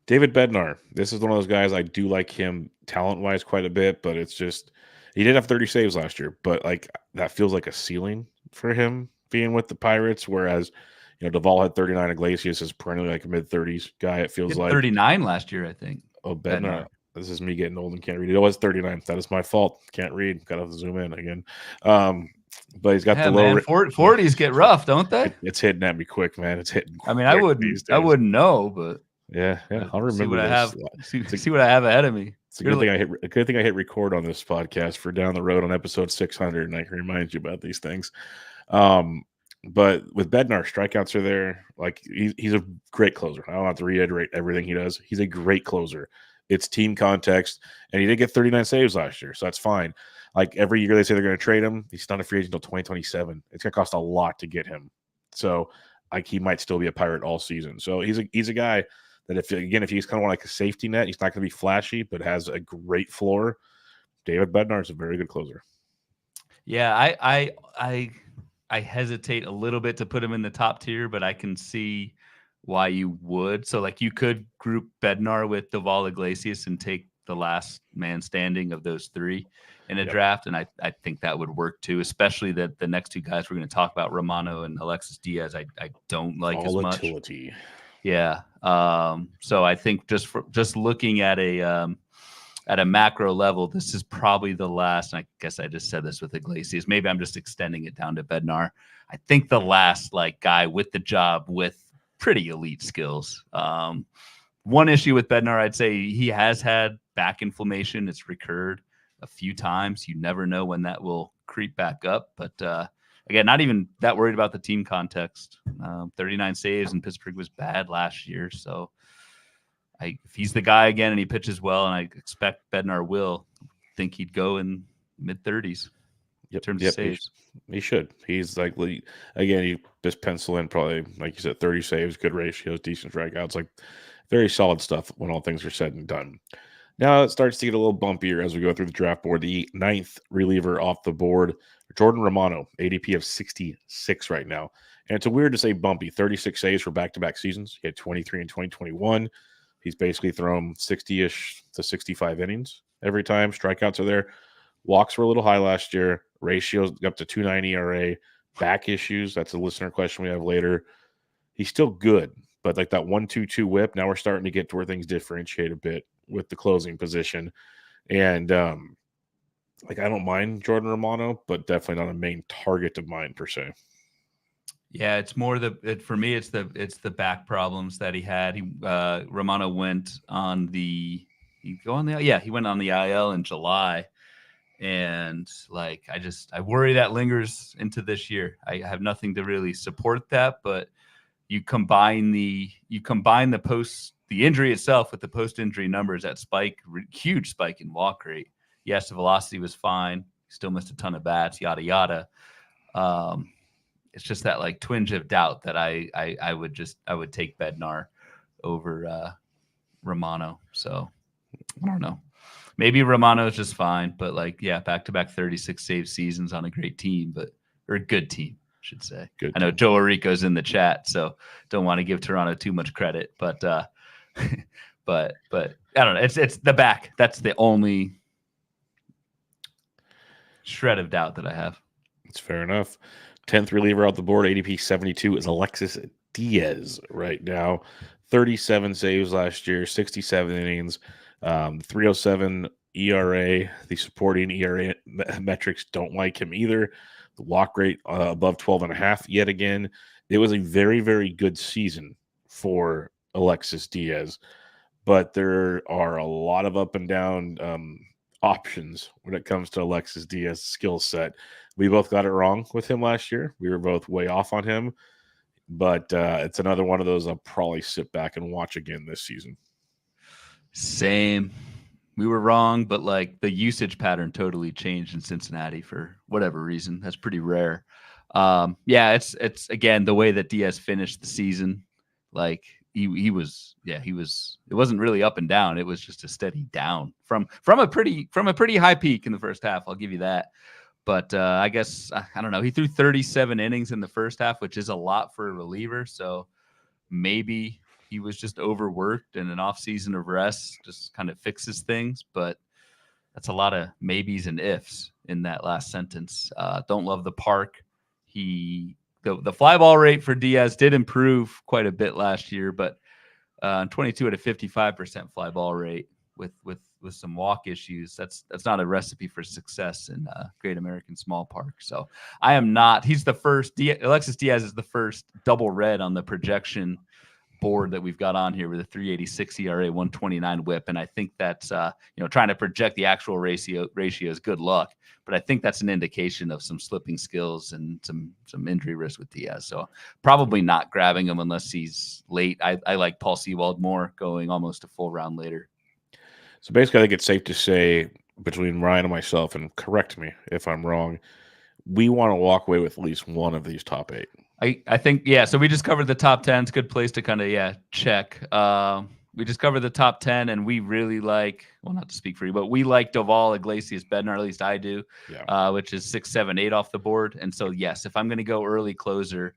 David Bednar. This is one of those guys, I do like him talent-wise quite a bit, but it's just he did have 30 saves last year, but like that feels like a ceiling for him being with the Pirates, whereas Doval had 39. Iglesias is perennially like a mid-30s guy. It feels like 39 last year, I think. Oh, Bednar. This is me getting old and can't read. It was 39. That is my fault. Can't read. Got to zoom in again. But he's got the low. 40s get rough, don't they? It's hitting at me quick, man. It's hitting. I mean, I wouldn't know, but yeah. I'll remember see what this. I have. See what I have ahead of me. It's a good thing I hit record on this podcast for down the road on episode 600, and I can remind you about these things. But with Bednar, strikeouts are there. Like he's a great closer. I don't have to reiterate everything he does. He's a great closer. It's team context, and he did get 39 saves last year, so that's fine. Like every year they say they're going to trade him. He's not a free agent until 2027. It's going to cost a lot to get him. So he might still be a Pirate all season. So he's a guy that if he's kind of like a safety net, he's not going to be flashy, but has a great floor. David Bednar is a very good closer. Yeah, I hesitate a little bit to put him in the top tier, but I can see why you would. So like you could group Bednar with Doval, Iglesias and take the last man standing of those 3 in a draft. And I think that would work too, especially that the next 2 guys we're going to talk about, Romano and Alexis Diaz, I don't like volatility. As much. Yeah. So I think just looking at a macro level, this is probably the last, and I guess I just said this with Iglesias. Maybe I'm just extending it down to Bednar. I think the last guy with the job with pretty elite skills. One issue with Bednar, I'd say he has had back inflammation. It's recurred a few times. You never know when that will creep back up. But again, not even that worried about the team context. 39 saves, and Pittsburgh was bad last year. So if he's the guy again and he pitches well, and I expect Bednar will, think he'd go in mid-30s. In terms of saves. He should. He's like, again, you just pencil in probably, like you said, 30 saves, good ratios, decent strikeouts, like very solid stuff when all things are said and done. Now it starts to get a little bumpier as we go through the draft board. The 9th reliever off the board, Jordan Romano, ADP of 66 right now. And it's weird to say bumpy, 36 saves for back-to-back seasons. He had 23 in 2021. He's basically thrown 60-ish to 65 innings every time. Strikeouts are there. Walks were a little high last year. Ratios up to 2.90 ERA. Back issues. That's a listener question we have later. He's still good, but like that 1-2-2 whip, now we're starting to get to where things differentiate a bit with the closing position. And I don't mind Jordan Romano, but definitely not a main target of mine per se. Yeah, it's more for me. It's the back problems that he had. Romano went on the he went on the IL in July. And I worry that lingers into this year. I have nothing to really support that, but you combine the injury itself with the post-injury numbers, that huge spike in walk rate. Yes, the velocity was fine. Still missed a ton of bats, yada, yada. it's just that like twinge of doubt that I would take Bednar over Romano. So I don't know. Maybe Romano is just fine, but like, yeah, back-to-back 36 save seasons on a great team, or a good team, I should say. Good I know team. Joe Arico's in the chat, so don't want to give Toronto too much credit, but but I don't know. It's the back. That's the only shred of doubt that I have. It's fair enough. 10th reliever out the board, ADP 72 is Alexis Diaz right now. 37 saves last year, 67 innings, 307 ERA. The supporting ERA metrics don't like him either. The walk rate above 12.5 yet again. It was a very, very good season for Alexis Diaz, but there are a lot of up and down options when it comes to Alexis Diaz's skill set. We both got it wrong with him last year. We were both way off on him, but it's another one of those I'll probably sit back and watch again this season. Same. We were wrong, but like the usage pattern totally changed in Cincinnati for whatever reason. That's pretty rare. Yeah, it's again the way that Diaz finished the season. Like he was, it wasn't really up and down. It was just a steady down from a pretty high peak in the first half. I'll give you that. But I guess, I don't know. He threw 37 innings in the first half, which is a lot for a reliever. So maybe he was just overworked and an off season of rest just kind of fixes things. But that's a lot of maybes and ifs in that last sentence. Don't love the park. The fly ball rate for Diaz did improve quite a bit last year, but 22 at a 55% fly ball rate with some walk issues. That's not a recipe for success in Great American Small Park. So I am not. He's the first. Alexis Diaz is the first double red on the projection board that we've got on here with a 3.86 ERA, 129 WHIP, and I think that's trying to project the actual ratios. Good luck, but I think that's an indication of some slipping skills and some injury risk with Diaz. So probably not grabbing him unless he's late. I like Paul Sewald more, going almost a full round later. So basically, I think it's safe to say between Ryan and myself, and correct me if I'm wrong, we want to walk away with at least one of these top 8. I think, yeah. So we just covered the top 10. It's a good place to kind of, check. We just covered the top 10, and we really like, well, not to speak for you, but we like Doval, Iglesias, Bednar, at least I do, which is 6, 7, 8 off the board. And so, yes, if I'm going to go early closer,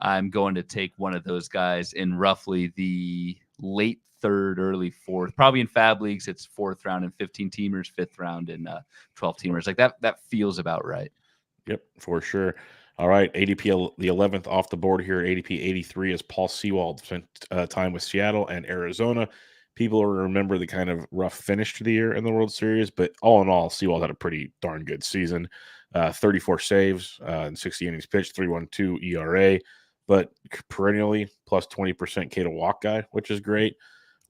I'm going to take one of those guys in roughly the late 3rd, early 4th. Probably in Fab Leagues, it's 4th round in 15 teamers, 5th round in 12 teamers. Like that feels about right. Yep, for sure. All right, ADP the 11th off the board here. ADP 83 is Paul Sewald. Spent time with Seattle and Arizona. People will remember the kind of rough finish to the year in the World Series, but all in all, Sewald had a pretty darn good season. 34 saves and 60 innings pitched, 3.12 ERA, but perennially plus 20% K to walk guy, which is great.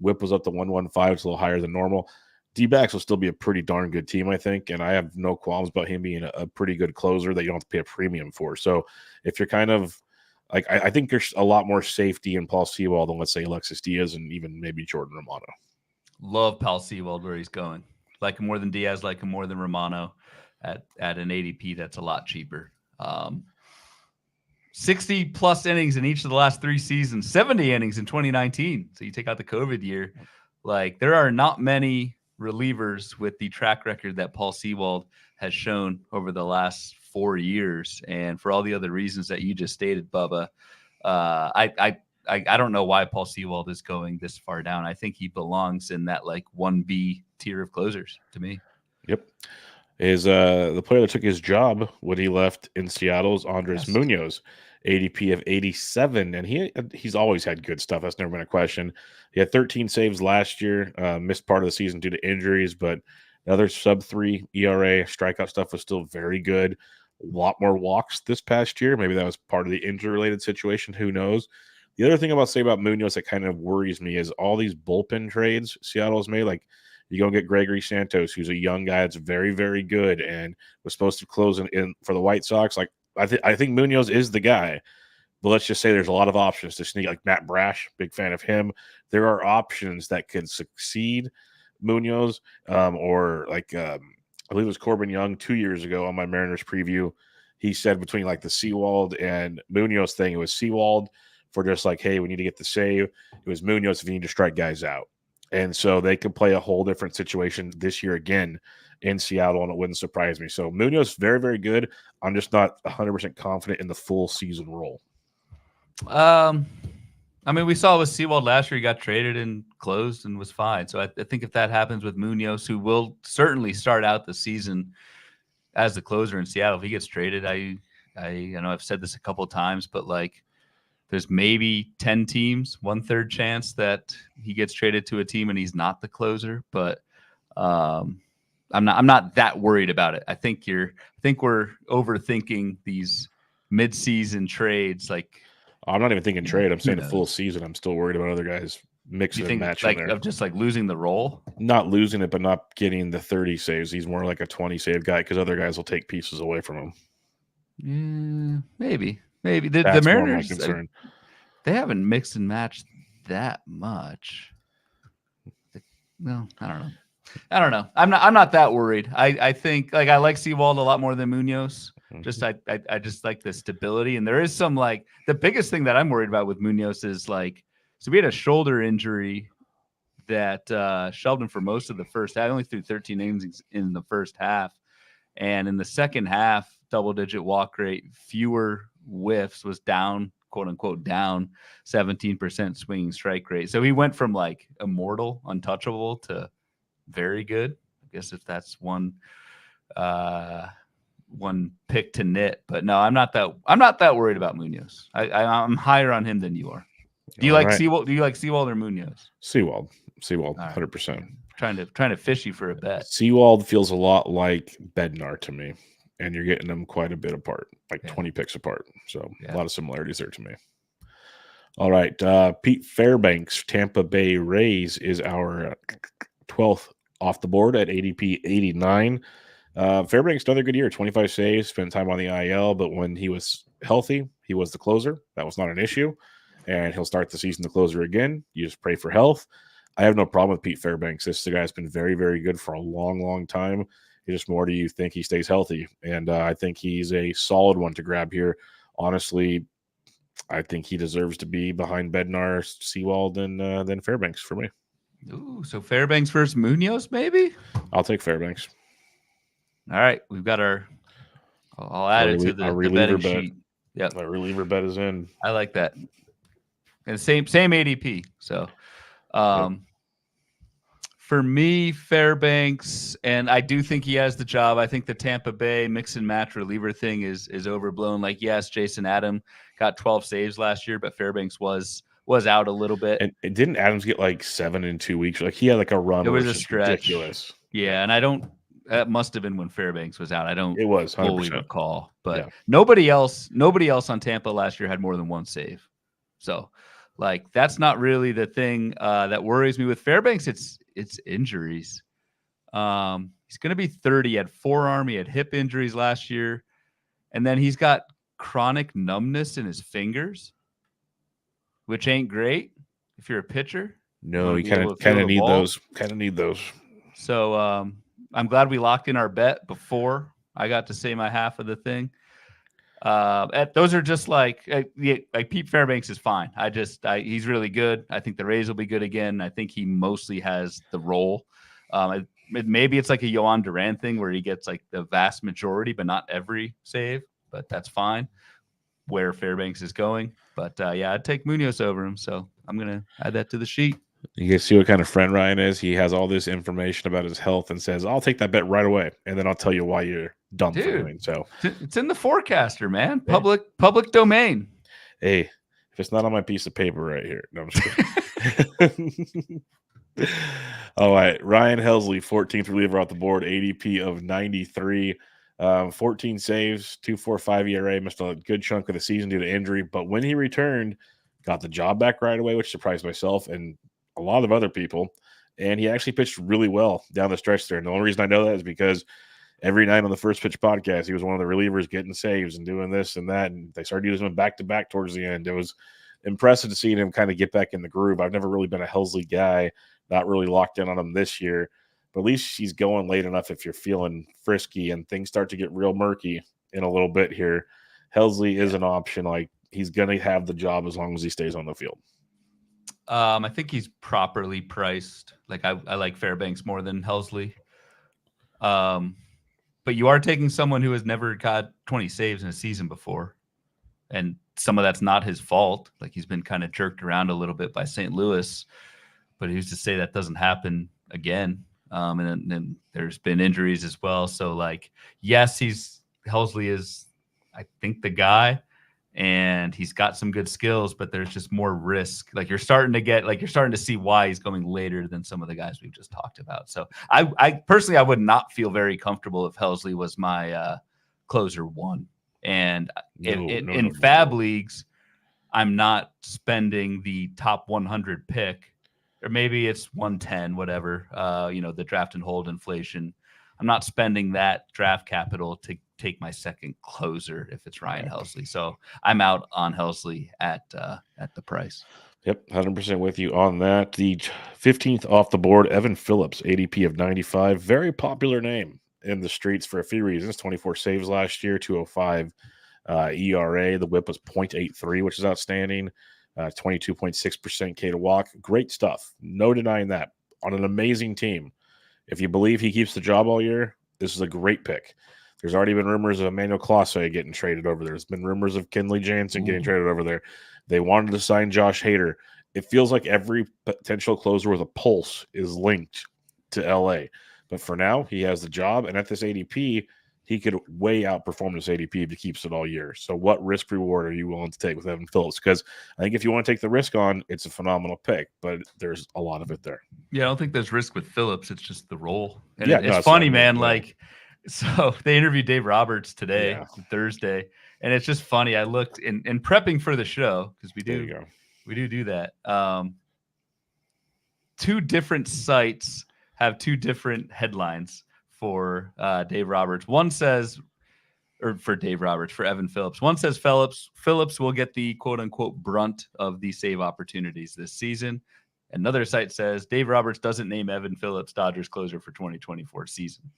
WHIP was up to 115, it's a little higher than normal. D-backs will still be a pretty darn good team, I think, and I have no qualms about him being a pretty good closer that you don't have to pay a premium for. So if you're kind of like, I think there's a lot more safety in Paul Sewald than, let's say, Alexis Diaz and even maybe Jordan Romano. Love Paul Sewald where he's going. Like him more than Diaz, like him more than Romano at an ADP that's a lot cheaper. 60 plus innings in each of the last 3 seasons, 70 innings in 2019. So you take out the COVID year. Like there are not many relievers with the track record that Paul Sewald has shown over the last 4 years. And for all the other reasons that you just stated, Bubba, I don't know why Paul Sewald is going this far down. I think he belongs in that like 1B tier of closers to me. Yep. Is the player that took his job when he left in Seattle is Andres Munoz, ADP of 87, and he's always had good stuff. That's never been a question. He had 13 saves last year, missed part of the season due to injuries, but another sub-3 ERA. Strikeout stuff was still very good. A lot more walks this past year. Maybe that was part of the injury-related situation. Who knows? The other thing I'll say about Munoz that kind of worries me is all these bullpen trades Seattle's made, like you go get Gregory Santos, who's a young guy that's very, very good and was supposed to close in for the White Sox. Like I think Munoz is the guy, but let's just say there's a lot of options to sneak. Like Matt Brash, big fan of him. There are options that could succeed Munoz, or like I believe it was Corbin Young 2 years ago on my Mariners preview. he said between like the Sewald and Munoz thing, it was Sewald for just like, hey, we need to get the save. It was Munoz if you need to strike guys out. And so they could play a whole different situation this year again in Seattle, and it wouldn't surprise me. So Munoz, very, very good. I'm just not 100% confident in the full season role. I mean, we saw with Sewald last year, he got traded and closed and was fine. So I think if that happens with Munoz, who will certainly start out the season as the closer in Seattle, if he gets traded, I know I've said this a couple of times, but like there's maybe 10 teams, 1/3 chance that he gets traded to a team and he's not the closer. But I'm not that worried about it. I think we're overthinking these mid-season trades. Like, I'm not even thinking trade. I'm saying the full season. I'm still worried about other guys mixing and matching like there. of just like losing the role, not losing it, but not getting the 30 saves. He's more like a 20 save guy because other guys will take pieces away from him. Yeah, maybe the Mariners. They haven't mixed and matched that much. No, I don't know. I'm not that worried. I think like I like Sewald a lot more than Munoz. Just I just like the stability, and there is some like the biggest thing that I'm worried about with Munoz is like, so we had a shoulder injury that shelved him for most of the first half. I only threw 13 innings in the first half, and in the second half, double-digit walk rate, fewer whiffs, was down, quote unquote, down 17% swinging strike rate. So he went from like immortal, untouchable to very good. I guess if that's one pick to knit, but no, I'm not that worried about Munoz. I'm higher on him than you are. Do you like Sewald? Do you like Sewald or Munoz? Sewald, 100%. Trying to fish you for a bet. Sewald feels a lot like Bednar to me, and you're getting them quite a bit apart, like 20 picks apart. So a lot of similarities there to me. All right, Pete Fairbanks, Tampa Bay Rays, is our 12th off the board at ADP 89. Fairbanks, another good year, 25 saves, spent time on the IL, but when he was healthy, he was the closer. That was not an issue, and he'll start the season the closer again. You just pray for health. I have no problem with Pete Fairbanks. This guy has been very, very good for a long, long time. It's just more do you think he stays healthy? And I think he's a solid one to grab here. Honestly, I think he deserves to be behind Bednar, Sewald, and then Fairbanks for me. Ooh, so Fairbanks versus Munoz, maybe? I'll take Fairbanks. All right, we've got I'll add it to the betting sheet. Yep. My reliever bet is in. I like that. And same ADP. So for me, Fairbanks, and I do think he has the job. I think the Tampa Bay mix and match reliever thing is overblown. Like, yes, Jason Adam got 12 saves last year, but Fairbanks was out a little bit. And didn't Adams get like 7 in 2 weeks? Like he had like a run. It was a stretch. Ridiculous. Yeah, and that must have been when Fairbanks was out. It was 100%. fully recall, but nobody else on Tampa last year had more than 1 save. So, like, that's not really the thing that worries me with Fairbanks. It's injuries. He's going to be 30. He had forearm. He had hip injuries last year, and then he's got chronic numbness in his fingers, which ain't great if you're a pitcher. No, you kind of need those. Kind of need those. So I'm glad we locked in our bet before I got to say my half of the thing. Those are just like Pete Fairbanks is fine. He's really good. I think the Rays will be good again. I think he mostly has the role. Maybe it's like a Jhoan Duran thing where he gets like the vast majority, but not every save. But that's fine where Fairbanks is going. But I'd take Munoz over him. So I'm gonna add that to the sheet. You guys see what kind of friend Ryan is? He has all this information about his health and says, I'll take that bet right away. And then I'll tell you why you're dumb for doing so. It's in the forecaster, man. Public domain. Hey, if it's not on my piece of paper right here. No, I'm just kidding. All right. Ryan Helsley, 14th reliever off the board, ADP of 93. 14 saves, 2.45 ERA, missed a good chunk of the season due to injury. But when he returned, got the job back right away, which surprised myself and a lot of other people, and he actually pitched really well down the stretch there. And the only reason I know that is because every night on the First Pitch podcast, he was one of the relievers getting saves and doing this and that, and they started using him back-to-back towards the end. It was impressive to see him kind of get back in the groove. I've never really been a Helsley guy, not really locked in on him this year, but at least he's going late enough if you're feeling frisky and things start to get real murky in a little bit here. Helsley is an option. Like, he's going to have the job as long as he stays on the field. I think he's properly priced. Like, I like Fairbanks more than Helsley. But you are taking someone who has never got 20 saves in a season before. And some of that's not his fault. Like, he's been kind of jerked around a little bit by St. Louis. But who's to say that doesn't happen again? And then there's been injuries as well. So, like, yes, Helsley is, I think, the guy. And he's got some good skills, but there's just more risk. Like, you're starting to see why he's going later than some of the guys we've just talked about. So I personally, I would not feel very comfortable if Helsley was my closer one. And in Fab leagues, I'm not spending the top 100 pick, or maybe it's 110, whatever, the draft and hold inflation. I'm not spending that draft capital to take my second closer if it's Ryan Helsley. So I'm out on Helsley at the price. Yep, 100% with you on that. The 15th off the board, Evan Phillips, ADP of 95. Very popular name in the streets for a few reasons. 24 saves last year, 205 ERA. The whip was 0.83, which is outstanding. 22.6% K to walk. Great stuff. No denying that. On an amazing team. If you believe he keeps the job all year, this is a great pick. There's already been rumors of Emmanuel Clase getting traded over there. There's been rumors of Kenley Jansen getting traded over there. They wanted to sign Josh Hader. It feels like every potential closer with a pulse is linked to LA. But for now, he has the job. And at this ADP, he could way outperform this ADP if he keeps it all year. So what risk reward are you willing to take with Evan Phillips? Because I think if you want to take the risk on, it's a phenomenal pick, but there's a lot of it there. Yeah, I don't think there's risk with Phillips. It's just the role. And it's funny, man. Like, so they interviewed Dave Roberts today, Thursday, and it's just funny. I looked in prepping for the show, because we do that. Two different sites have two different headlines for Dave Roberts. One says, or for Dave Roberts, for Evan Phillips. One says Phillips will get the quote unquote brunt of the save opportunities this season. Another site says Dave Roberts doesn't name Evan Phillips Dodgers closer for 2024 season.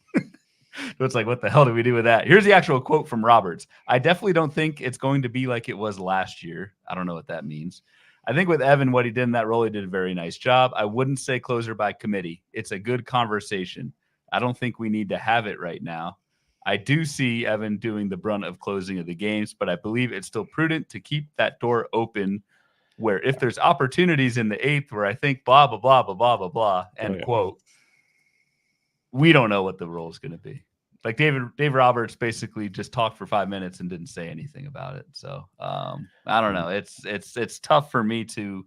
So it's like, what the hell do we do with that? Here's the actual quote from Roberts. I definitely don't think it's going to be like it was last year. I don't know what that means. I think with Evan, what he did in that role, he did a very nice job. I wouldn't say closer by committee. It's a good conversation. I don't think we need to have it right now. I do see Evan doing the brunt of closing of the games, but I believe it's still prudent to keep that door open where if there's opportunities in the 8th where I think blah, blah, blah, blah, blah, blah, blah, end quote, we don't know what the role is going to be. Like Dave Roberts basically just talked for 5 minutes and didn't say anything about it. So I don't know. It's tough for me to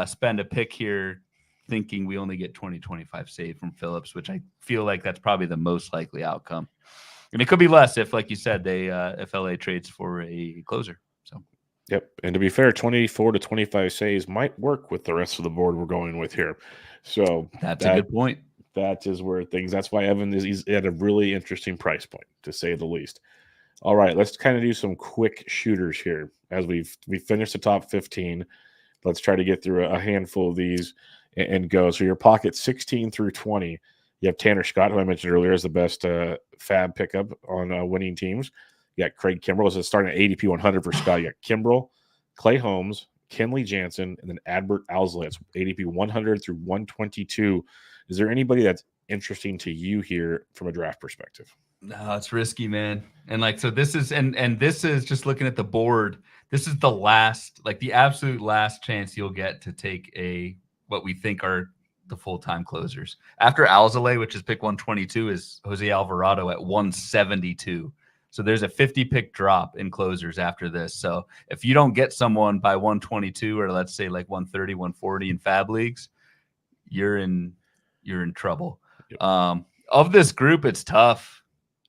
spend a pick here thinking we only get 20-25 save from Phillips, which I feel like that's probably the most likely outcome. And it could be less if, like you said, if LA trades for a closer. So. Yep. And to be fair, 24 to 25 saves might work with the rest of the board we're going with here. So that's a good point. That is where that's why Evan he's at a really interesting price point, to say the least. All right, let's kind of do some quick shooters here as we finished the top 15. Let's try to get through a handful of these and go. So your pocket 16 through 20, you have Tanner Scott, who I mentioned earlier is the best fab pickup on winning teams. You got Craig Kimbrell. So it's starting at ADP 100 for Scott. You got Kimbrell, Clay Holmes, Kenley Jansen, and then Adbert Alzolay. It's ADP 100 through 122. Is there anybody that's interesting to you here from a draft perspective? No, it's risky, man. And like, so this is, and this is just looking at the board. This is the last, like the absolute last chance you'll get to take what we think are the full-time closers. After Alzolay, which is pick 122, is Jose Alvarado at 172. So there's a 50 pick drop in closers after this. So if you don't get someone by 122, or let's say like 130, 140 in fab leagues, you're in trouble. Yep. Of this group, it's tough.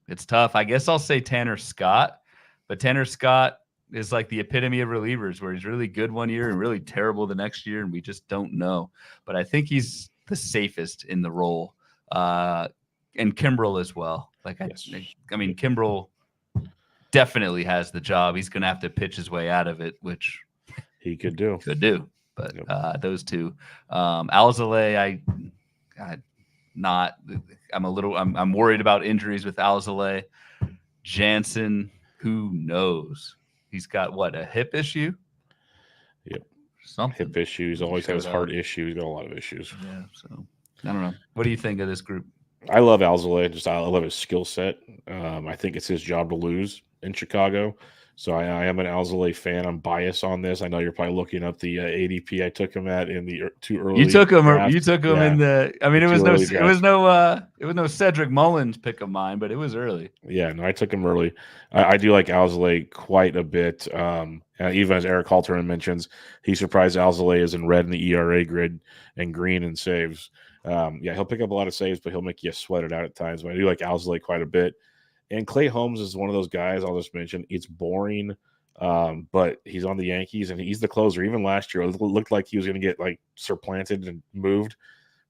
I guess I'll say Tanner Scott, but Tanner Scott is like the epitome of relievers, where he's really good one year and really terrible the next year, and we just don't know. But I think he's the safest in the role, and Kimbrell as well. Like I mean, Kimbrell definitely has the job. He's going to have to pitch his way out of it, which he could do. But those two, Alzolay, I'm worried about injuries with Alzolay. Jansen, who knows? He's got what, a hip issue? Yep. Something. Hip issues. Always has heart issues. Got a lot of issues. Yeah. So I don't know. What do you think of this group? I love Alzolay. I love his skill set. I think it's his job to lose in Chicago. So I am an Alzolay fan. I'm biased on this. I know you're probably looking up the ADP I took him at in the too early. You took him. Draft. You took him in the. I mean, it was no Cedric Mullins pick of mine, but it was early. Yeah, no, I took him early. I do like Alzolay quite a bit. Even as Eric Halterman mentions, he surprised Alzolay is in red in the ERA grid and green in saves. Yeah, he'll pick up a lot of saves, but he'll make you sweat it out at times. But I do like Alzolay quite a bit. And Clay Holmes is one of those guys I'll just mention. It's boring, but he's on the Yankees, and he's the closer. Even last year, it looked like he was going to get like supplanted and moved.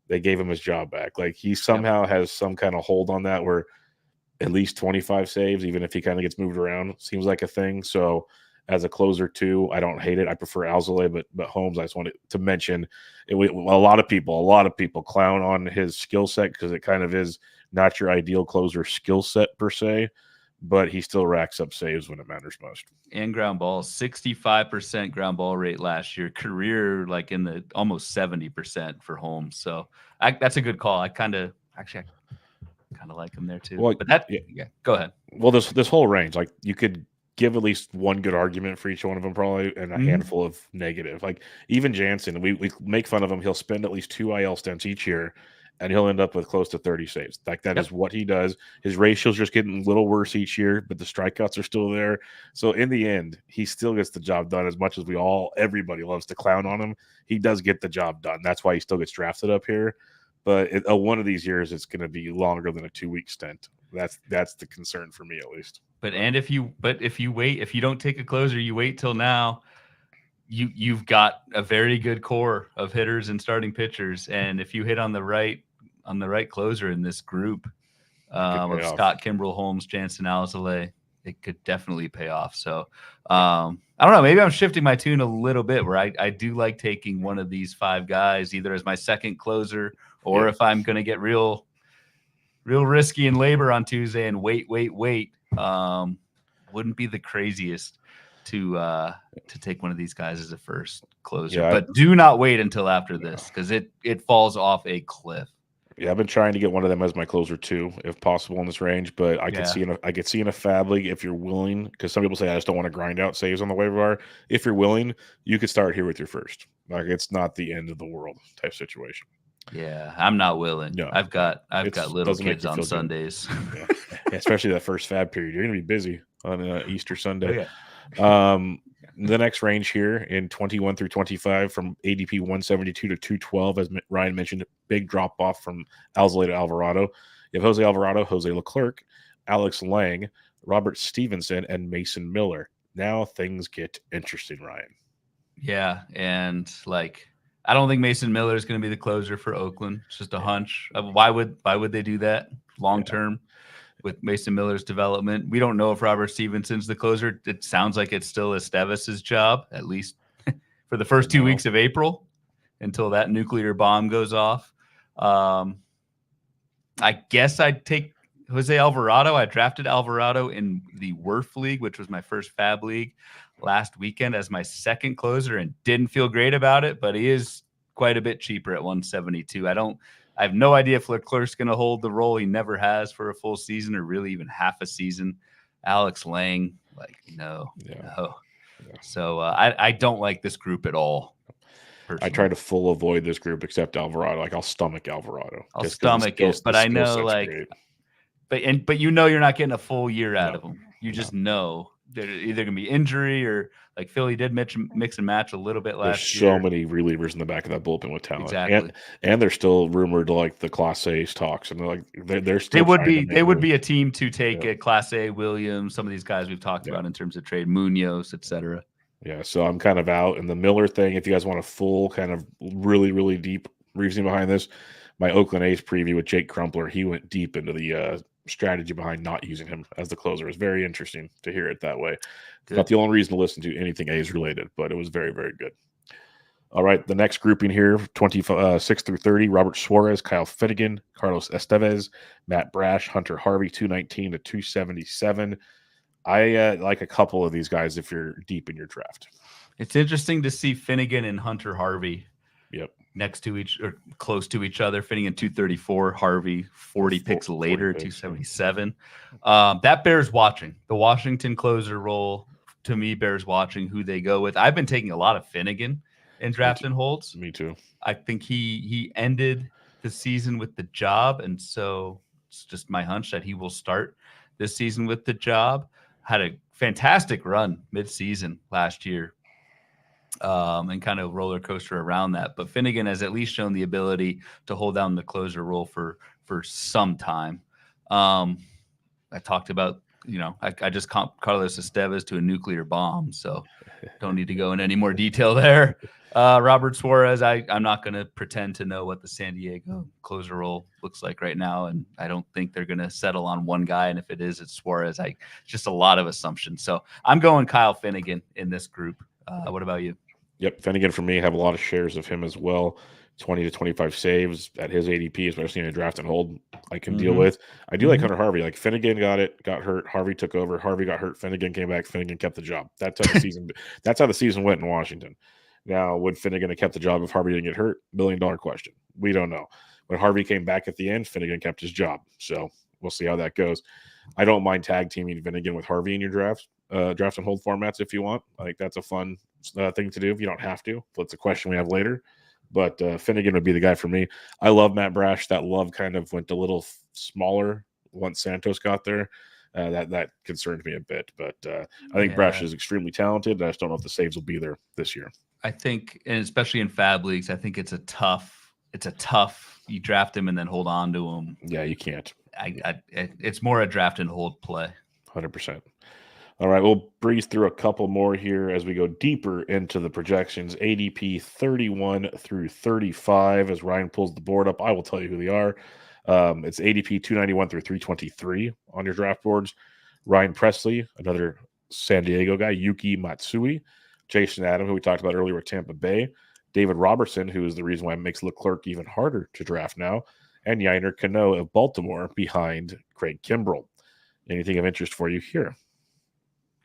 They gave him his job back. Like he somehow has some kind of hold on that where at least 25 saves, even if he kind of gets moved around, seems like a thing. So as a closer too, I don't hate it. I prefer Alzolay, but Holmes, I just wanted to mention it. A lot of people clown on his skill set because it kind of is not your ideal closer skill set per se, but he still racks up saves when it matters most. And ground balls, 65% ground ball rate last year, career like in the almost 70% for Holmes. So that's a good call. I kind of like him there too. Well, but go aheade. Well, this whole range, like you could give at least one good argument for each one of them probably, and a handful of negative. Like even Jansen, we make fun of him. He'll spend at least 2 IL stints each year, and he'll end up with close to 30 saves. Like that is what he does. His ratio's just getting a little worse each year, but the strikeouts are still there. So in the end, he still gets the job done. As much as everybody loves to clown on him, he does get the job done. That's why he still gets drafted up here. But one of these years, it's going to be longer than a 2-week stint. That's the concern for me, at least. But if you don't take a closer, you wait till now. You've got a very good core of hitters and starting pitchers, and if you hit on the right closer in this group of Scott, Kimbrel, Holmes, Jansen, Alzolay, it could definitely pay off. So I don't know. Maybe I'm shifting my tune a little bit where I do like taking one of these 5 guys either as my second closer or if I'm going to get real risky in labor on Tuesday and wait. Wouldn't be the craziest to take one of these guys as a first closer. Yeah, but do not wait until after this because it falls off a cliff. Yeah, I've been trying to get one of them as my closer too, if possible in this range. But I could see in a fab league if you're willing, because some people say I just don't want to grind out saves on the waiver wire. If you're willing, you could start here with your first. Like it's not the end of the world type situation. Yeah, I'm not willing. No, I've got little kids on Sundays. Yeah, especially that first fab period. You're going to be busy on Easter Sunday. Oh, yeah. The next range here in 21 through 25 from ADP 172 to 212, as Ryan mentioned, big drop off from Alzolay to Alvarado. You have Jose Alvarado, Jose Leclerc, Alex Lang, Robert Stevenson, and Mason Miller. Now things get interesting, Ryan. Yeah, and I don't think Mason Miller is going to be the closer for Oakland. It's just a hunch. Why would they do that long term with Mason Miller's development? We don't know if Robert Stevenson's the closer. It sounds like it's still Esteves' job, at least for the first 2 weeks of April until that nuclear bomb goes off. I guess I'd take Jose Alvarado. I drafted Alvarado in the WRF League, which was my first fab league last weekend, as my second closer and didn't feel great about it, but he is quite a bit cheaper at 172. I have no idea if Leclerc's going to hold the role. He never has for a full season or really even half a season. Alex Lang, no. So I don't like this group at all. Personally. I try to full avoid this group except Alvarado. I'll stomach Alvarado. I'll stomach it, but I know but you know you're not getting a full year out of them. You just know they're either going to be injury or Philly did mix and match a little bit last year. There's so many relievers in the back of that bullpen with talent. Exactly. And they're still rumored to the Clase talks. And they're still they would be a team to take a Clase, Williams, some of these guys we've talked about in terms of trade, Munoz, etc. Yeah, so I'm kind of out. And the Miller thing, if you guys want a full kind of really, really deep reasoning behind this, my Oakland A's preview with Jake Crumpler, he went deep into the strategy behind not using him as the closer. It's very interesting to hear it that way. Good. Not the only reason to listen to anything A's related, but it was very, very good. All right, the next grouping here, 26 through 30, Robert Suarez, Kyle Finnegan, Carlos Estevez, Matt Brash, Hunter Harvey, 219 to 277. I like a couple of these guys if you're deep in your draft. It's interesting to see Finnegan and Hunter Harvey next to each or close to each other. Finnegan 234, Harvey 40 picks later, 277. That bears watching. The Washington closer role, to me, bears watching who they go with. I've been taking a lot of Finnegan in draft and holds. Me too. I think he ended the season with the job, and so it's just my hunch that he will start this season with the job. Had a fantastic run mid-season last year, and kind of roller coaster around that. But Finnegan has at least shown the ability to hold down the closer role for some time. I talked about, I just comped Carlos Estevez to a nuclear bomb, so don't need to go in any more detail there. Robert Suarez, I'm not going to pretend to know what the San Diego closer role looks like right now, and I don't think they're going to settle on one guy, and if it is, it's Suarez. Just a lot of assumptions. So I'm going Kyle Finnegan in this group. What about you? Yep, Finnegan for me, have a lot of shares of him as well. 20 to 25 saves at his ADP, especially in a draft and hold, I can deal with. I do like Hunter Harvey. Like Finnegan got hurt. Harvey took over. Harvey got hurt. Finnegan came back. Finnegan kept the job. That's how the season. That's how the season went in Washington. Now, would Finnegan have kept the job if Harvey didn't get hurt? $1 million question. We don't know. When Harvey came back at the end, Finnegan kept his job. So we'll see how that goes. I don't mind tag teaming Finnegan with Harvey in your draft and hold formats if you want. I think that's a fun thing to do. If you don't have to, that's a question we have later. But Finnegan would be the guy for me. I love Matt Brash. That love kind of went a little smaller once Santos got there. That concerned me a bit. But I think Brash is extremely talented. I just don't know if the saves will be there this year. I think, and especially in fab leagues, I think it's a tough. You draft him and then hold on to him. Yeah, you can't. It's more a draft and hold play. 100%. All right, we'll breeze through a couple more here as we go deeper into the projections. ADP 31 through 35. As Ryan pulls the board up, I will tell you who they are. It's ADP 291 through 323 on your draft boards. Ryan Presley, another San Diego guy. Yuki Matsui. Jason Adam, who we talked about earlier with Tampa Bay. David Robertson, who is the reason why it makes Leclerc even harder to draft now. And Yainer Cano of Baltimore behind Craig Kimbrell. Anything of interest for you here?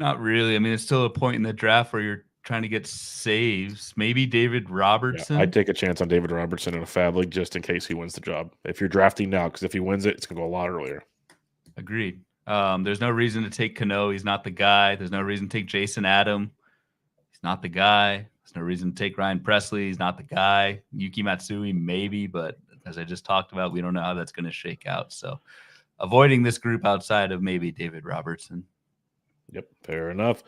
Not really. I mean, it's still a point in the draft where you're trying to get saves. Maybe David Robertson. Yeah, I'd take a chance on David Robertson in a fab league just in case he wins the job. If you're drafting now, because if he wins it, it's going to go a lot earlier. Agreed. There's no reason to take Cano. He's not the guy. There's no reason to take Jason Adam. He's not the guy. There's no reason to take Ryan Presley. He's not the guy. Yuki Matsui, maybe, but as I just talked about, we don't know how that's going to shake out. So avoiding this group outside of maybe David Robertson. Yep, fair enough.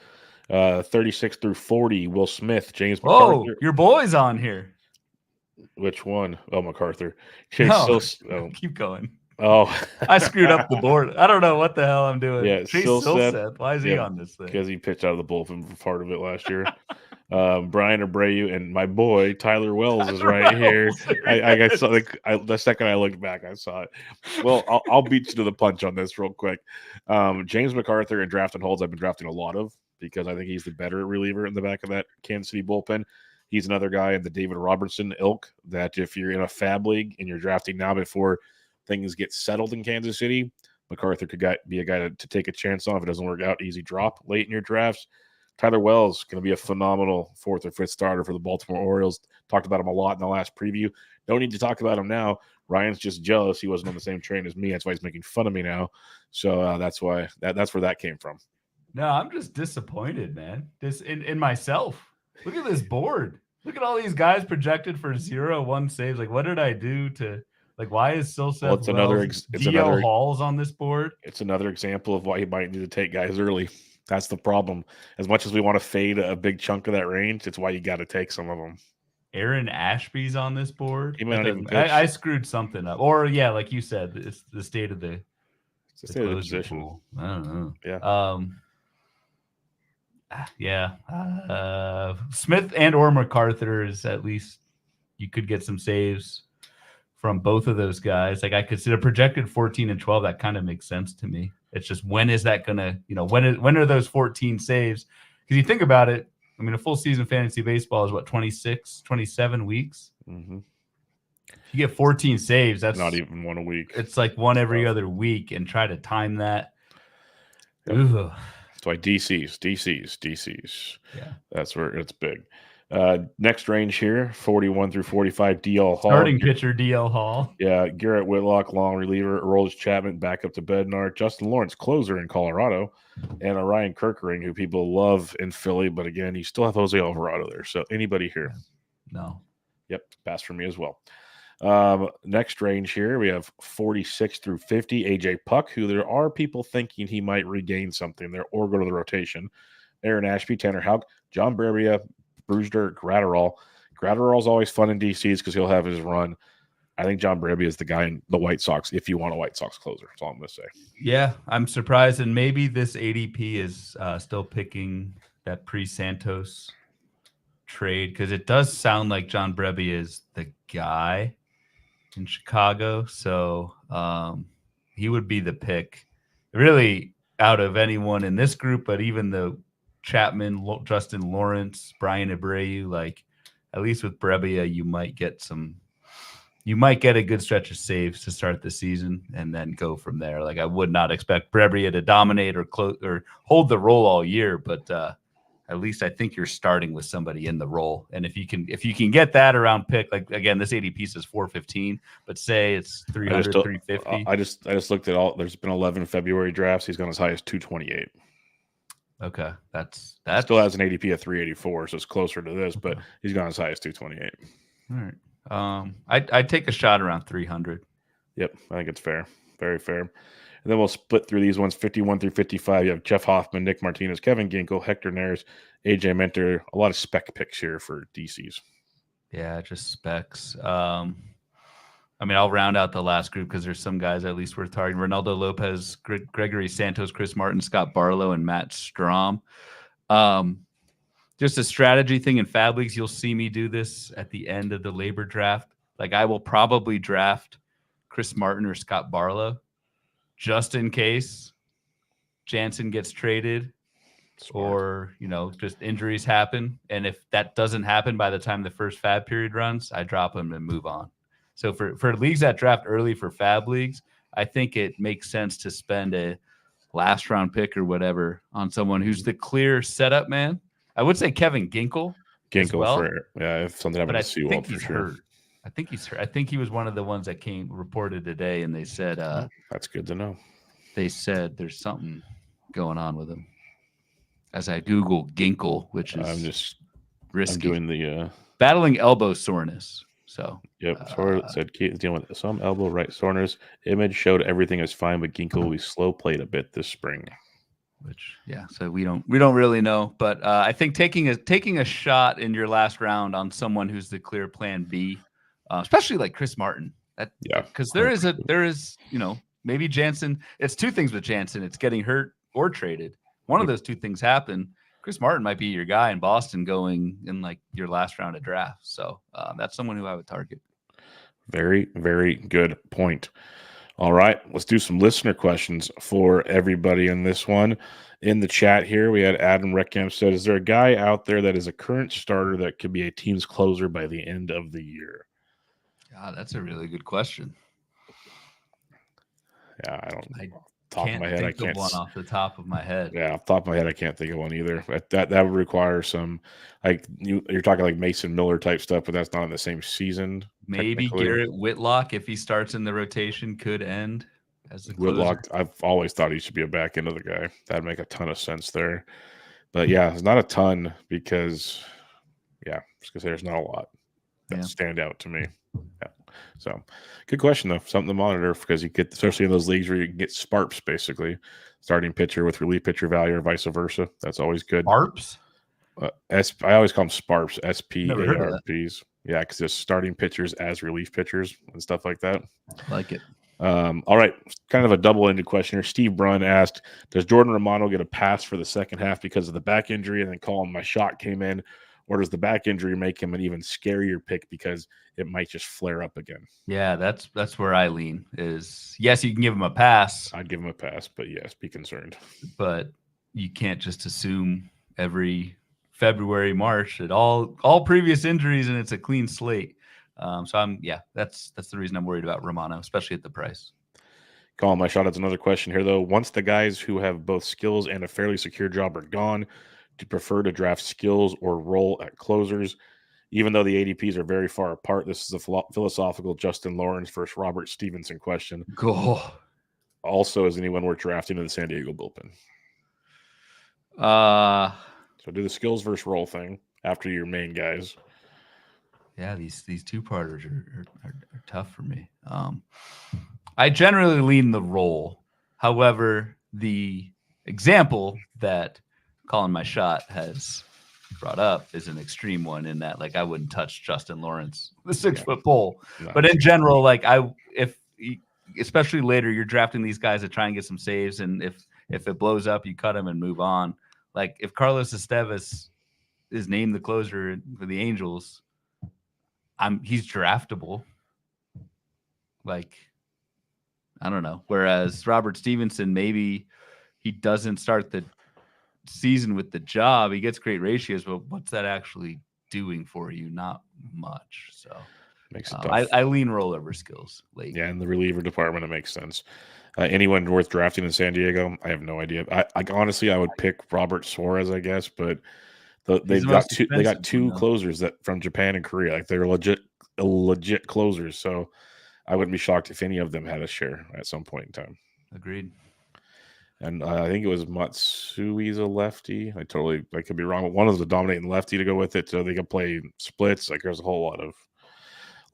36 through 40, Will Smith, James McArthur. Oh, your boy's on here. Which one? Oh, McArthur. Keep going. Oh, I screwed up the board. I don't know what the hell I'm doing. Yeah, Chase Silseth. Why is he on this thing? Because he pitched out of the bullpen for part of it last year. Brian Abreu and my boy Tyler Wells is right here. I saw the second I looked back, I saw it. Well, I'll beat you to the punch on this real quick. James McArthur in draft and holds, I've been drafting a lot of because I think he's the better reliever in the back of that Kansas City bullpen. He's another guy in the David Robertson ilk that if you're in a fab league and you're drafting now before things get settled in Kansas City, McArthur could be a guy to take a chance on if it doesn't work out. Easy drop late in your drafts. Tyler Wells going to be a phenomenal fourth or fifth starter for the Baltimore Orioles. Talked about him a lot in the last preview. Don't need to talk about him now. Ryan's just jealous he wasn't on the same train as me. That's why he's making fun of me now. So that's why that's where that came from. No, I'm just disappointed, man. This in myself. Look at this board. Look at all these guys projected for 0-1 saves. Like, what did I do to? Like, why is Silseth Dio Hall's on this board? It's another example of why you might need to take guys early. That's the problem. As much as we want to fade a big chunk of that range, it's why you got to take some of them. Aaron Ashby's on this board. He might not even pitch. I screwed something up. Or, yeah, like you said, it's the state of the position. Pool. I don't know. Yeah. Smith and or McArthur is at least you could get some saves from both of those guys. Like I could see the projected 14 and 12. That kind of makes sense to me. It's just when is that gonna, when are those 14 saves? Because you think about it, I mean, a full season fantasy baseball is what, 26, 27 weeks? Mm-hmm. If you get 14 saves, that's not even one a week. It's like one every other week, and try to time that. Yep. That's why DCs. Yeah. That's where it's big. Next range here, 41 through 45, DL Hall. Starting pitcher, DL Hall. Yeah, Garrett Whitlock, long reliever. Rolls Chapman, back up to Bednar. Justin Lawrence, closer in Colorado. And Ryan Kerkering, who people love in Philly. But again, you still have Jose Alvarado there. So anybody here? No. Yep, pass for me as well. Next range here, we have 46 through 50, AJ Puck, who there are people thinking he might regain something there or go to the rotation. Aaron Ashby, Tanner Houck, John Brebbia, Brewster, Gratterall. Gratterall's always fun in DCs because he'll have his run. I think John Brebbia is the guy in the White Sox if you want a White Sox closer. That's all I'm going to say. Yeah, I'm surprised. And maybe this ADP is still picking that pre-Santos trade because it does sound like John Brebbia is the guy in Chicago. So he would be the pick really out of anyone in this group, but even the Chapman, Justin Lawrence, Brian Abreu, like at least with Brebbia, you might get a good stretch of saves to start the season and then go from there. Like I would not expect Brebbia to dominate or hold the role all year, but at least I think you're starting with somebody in the role. And if you can get that around pick, like again, this ADP says 415, but say it's 300, 350. I just looked at all. There's been 11 February drafts. He's gone as high as 228. Okay, that still has an ADP of 384, so it's closer to this, but he's gone as high as 228. All right. I'd take a shot around 300. Yep, I think it's fair, very fair. And then we'll split through these ones, 51 through 55. You have Jeff Hoffman, Nick Martinez, Kevin Ginkel, Hector Neris, AJ Mentor. A lot of spec picks here for DCs. Yeah, just specs. I mean, I'll round out the last group because there's some guys at least worth targeting. Ronaldo Lopez, Gregory Santos, Chris Martin, Scott Barlow, and Matt Strom. Just a strategy thing in Fab Leagues. You'll see me do this at the end of the labor draft. Like I will probably draft Chris Martin or Scott Barlow just in case Jansen gets traded. Smart. Or, just injuries happen. And if that doesn't happen by the time the first Fab period runs, I drop him and move on. So for leagues that draft early for Fab Leagues, I think it makes sense to spend a last round pick or whatever on someone who's the clear setup man. I would say Kevin Ginkel. If something happened to Seawald for sure. Hurt. I think he's hurt. I think he was one of the ones that came reported today, and they said that's good to know. They said there's something going on with him. As I Google Ginkel, which is I'm just risky. I'm doing the battling elbow soreness. So Sora said Keith dealing with some elbow right soreness. Image showed everything is fine, but Ginkel will be slow played a bit this spring. So we don't really know, but I think taking a shot in your last round on someone who's the clear plan B, especially like Chris Martin, because there is maybe Jansen. It's two things with Jansen. It's getting hurt or traded. One of those two things happen. Chris Martin might be your guy in Boston going in like your last round of draft. So that's someone who I would target. Very, very good point. All right, let's do some listener questions for everybody in this one. In the chat here, we had Adam Reckamp said, is there a guy out there that is a current starter that could be a team's closer by the end of the year? God, that's a really good question. Yeah, I don't I top of my head. I can't one off the top of my head. Yeah, off the top of my head, I can't think of one either. That would require some you're talking like Mason Miller type stuff, but that's not in the same season. Maybe Garrett Whitlock, if he starts in the rotation, could end as the closer. Whitlock, I've always thought he should be a back end of the guy. That'd make a ton of sense there. But yeah, it's not a ton because I was gonna say there's not a lot that stand out to me. Yeah. So good question though. Something to monitor because you get, especially in those leagues where you can get sparps, basically starting pitcher with relief pitcher value or vice versa. That's always good. Sparps? I always call them sparps, SPARPs. Yeah, because there's starting pitchers as relief pitchers and stuff like that. I like it. All right, kind of a double-ended question here. Steve Brunn asked, does Jordan Romano get a pass for the second half because of the back injury? And then Colin, my shot came in. Or does the back injury make him an even scarier pick because it might just flare up again? Yeah, that's where I lean is, yes, you can give him a pass. I'd give him a pass, but yes, be concerned. But you can't just assume every February, March, at all previous injuries, and it's a clean slate. So that's the reason I'm worried about Romano, especially at the price. Calling my shot. That's another question here, though. Once the guys who have both skills and a fairly secure job are gone, do you prefer to draft skills or roll at closers? Even though the ADPs are very far apart, this is a philosophical Justin Lawrence versus Robert Stevenson question. Cool. Also, is anyone worth drafting in the San Diego bullpen? So do the skills versus roll thing after your main guys. Yeah, these two-parters are tough for me. I generally lean the roll. However, the example that Calling My Shot has brought up is an extreme one in that, like, I wouldn't touch Justin Lawrence, the 6-foot pole. No. But in general, like, especially later, you're drafting these guys to try and get some saves, and if it blows up, you cut them and move on. Like, if Carlos Estevez is named the closer for the Angels, he's draftable. Like, I don't know. Whereas Robert Stevenson, maybe he doesn't start the season with the job. He gets great ratios, but what's that actually doing for you? Not much. So makes it tough. I lean roll over skills late. Yeah, in the reliever department, it makes sense. Anyone worth drafting in San Diego? I have no idea. I honestly, I would pick Robert Suarez, I guess, but they got two closers that from Japan and Korea. Like, they're legit closers. So I wouldn't be shocked if any of them had a share at some point in time. Agreed. And I think it was Matsui's a lefty. I could be wrong, but one was a dominating lefty to go with it, so they could play splits. Like, there's a lot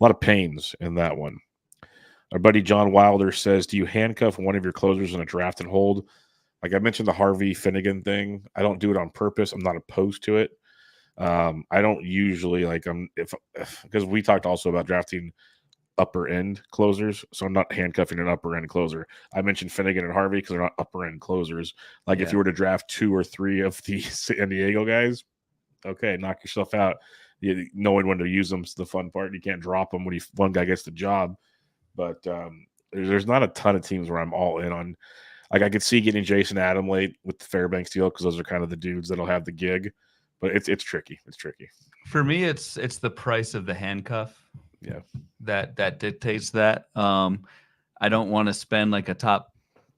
of pains in that one. Our buddy John Wilder says, do you handcuff one of your closers in a draft and hold? Like I mentioned, the Harvey Finnegan thing. I don't do it on purpose. I'm not opposed to it. I don't usually because we talked also about drafting upper end closers, so I'm not handcuffing an upper end closer. I mentioned Finnegan and Harvey because they're not upper end closers. Like, if you were to draft 2 or 3 of the San Diego guys, okay, knock yourself out. Knowing when to use them is the fun part. You can't drop them when one guy gets the job. But there's not a ton of teams where I'm all in on. Like, I could see getting Jason Adam late with the Fairbanks deal because those are kind of the dudes that'll have the gig. But it's tricky. It's tricky. For me, it's the price of the handcuff. Yeah, that dictates that. I don't want to spend like a top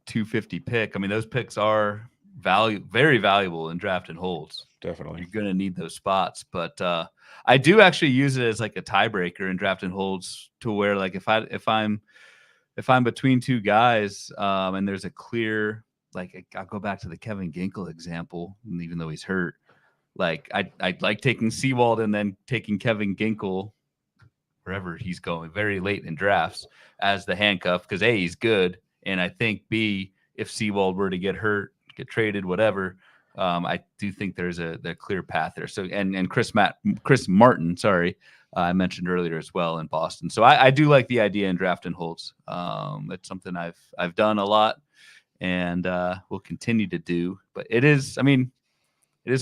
250 pick. I mean, those picks are very valuable in draft and holds. Definitely, you're going to need those spots. But I do actually use it as like a tiebreaker in draft and holds, to where, like, if I'm between two guys, and there's a clear, like, I'll go back to the Kevin Ginkel example, and even though he's hurt, like, I'd like taking Sewald and then taking Kevin Ginkel wherever he's going very late in drafts as the handcuff, because A, he's good, and I think B, if Sewald were to get hurt, get traded, whatever, I do think there's a clear path there. So and Chris Martin, I mentioned earlier as well in Boston. So I do like the idea in draft and holds. It's something I've done a lot and will continue to do. But it is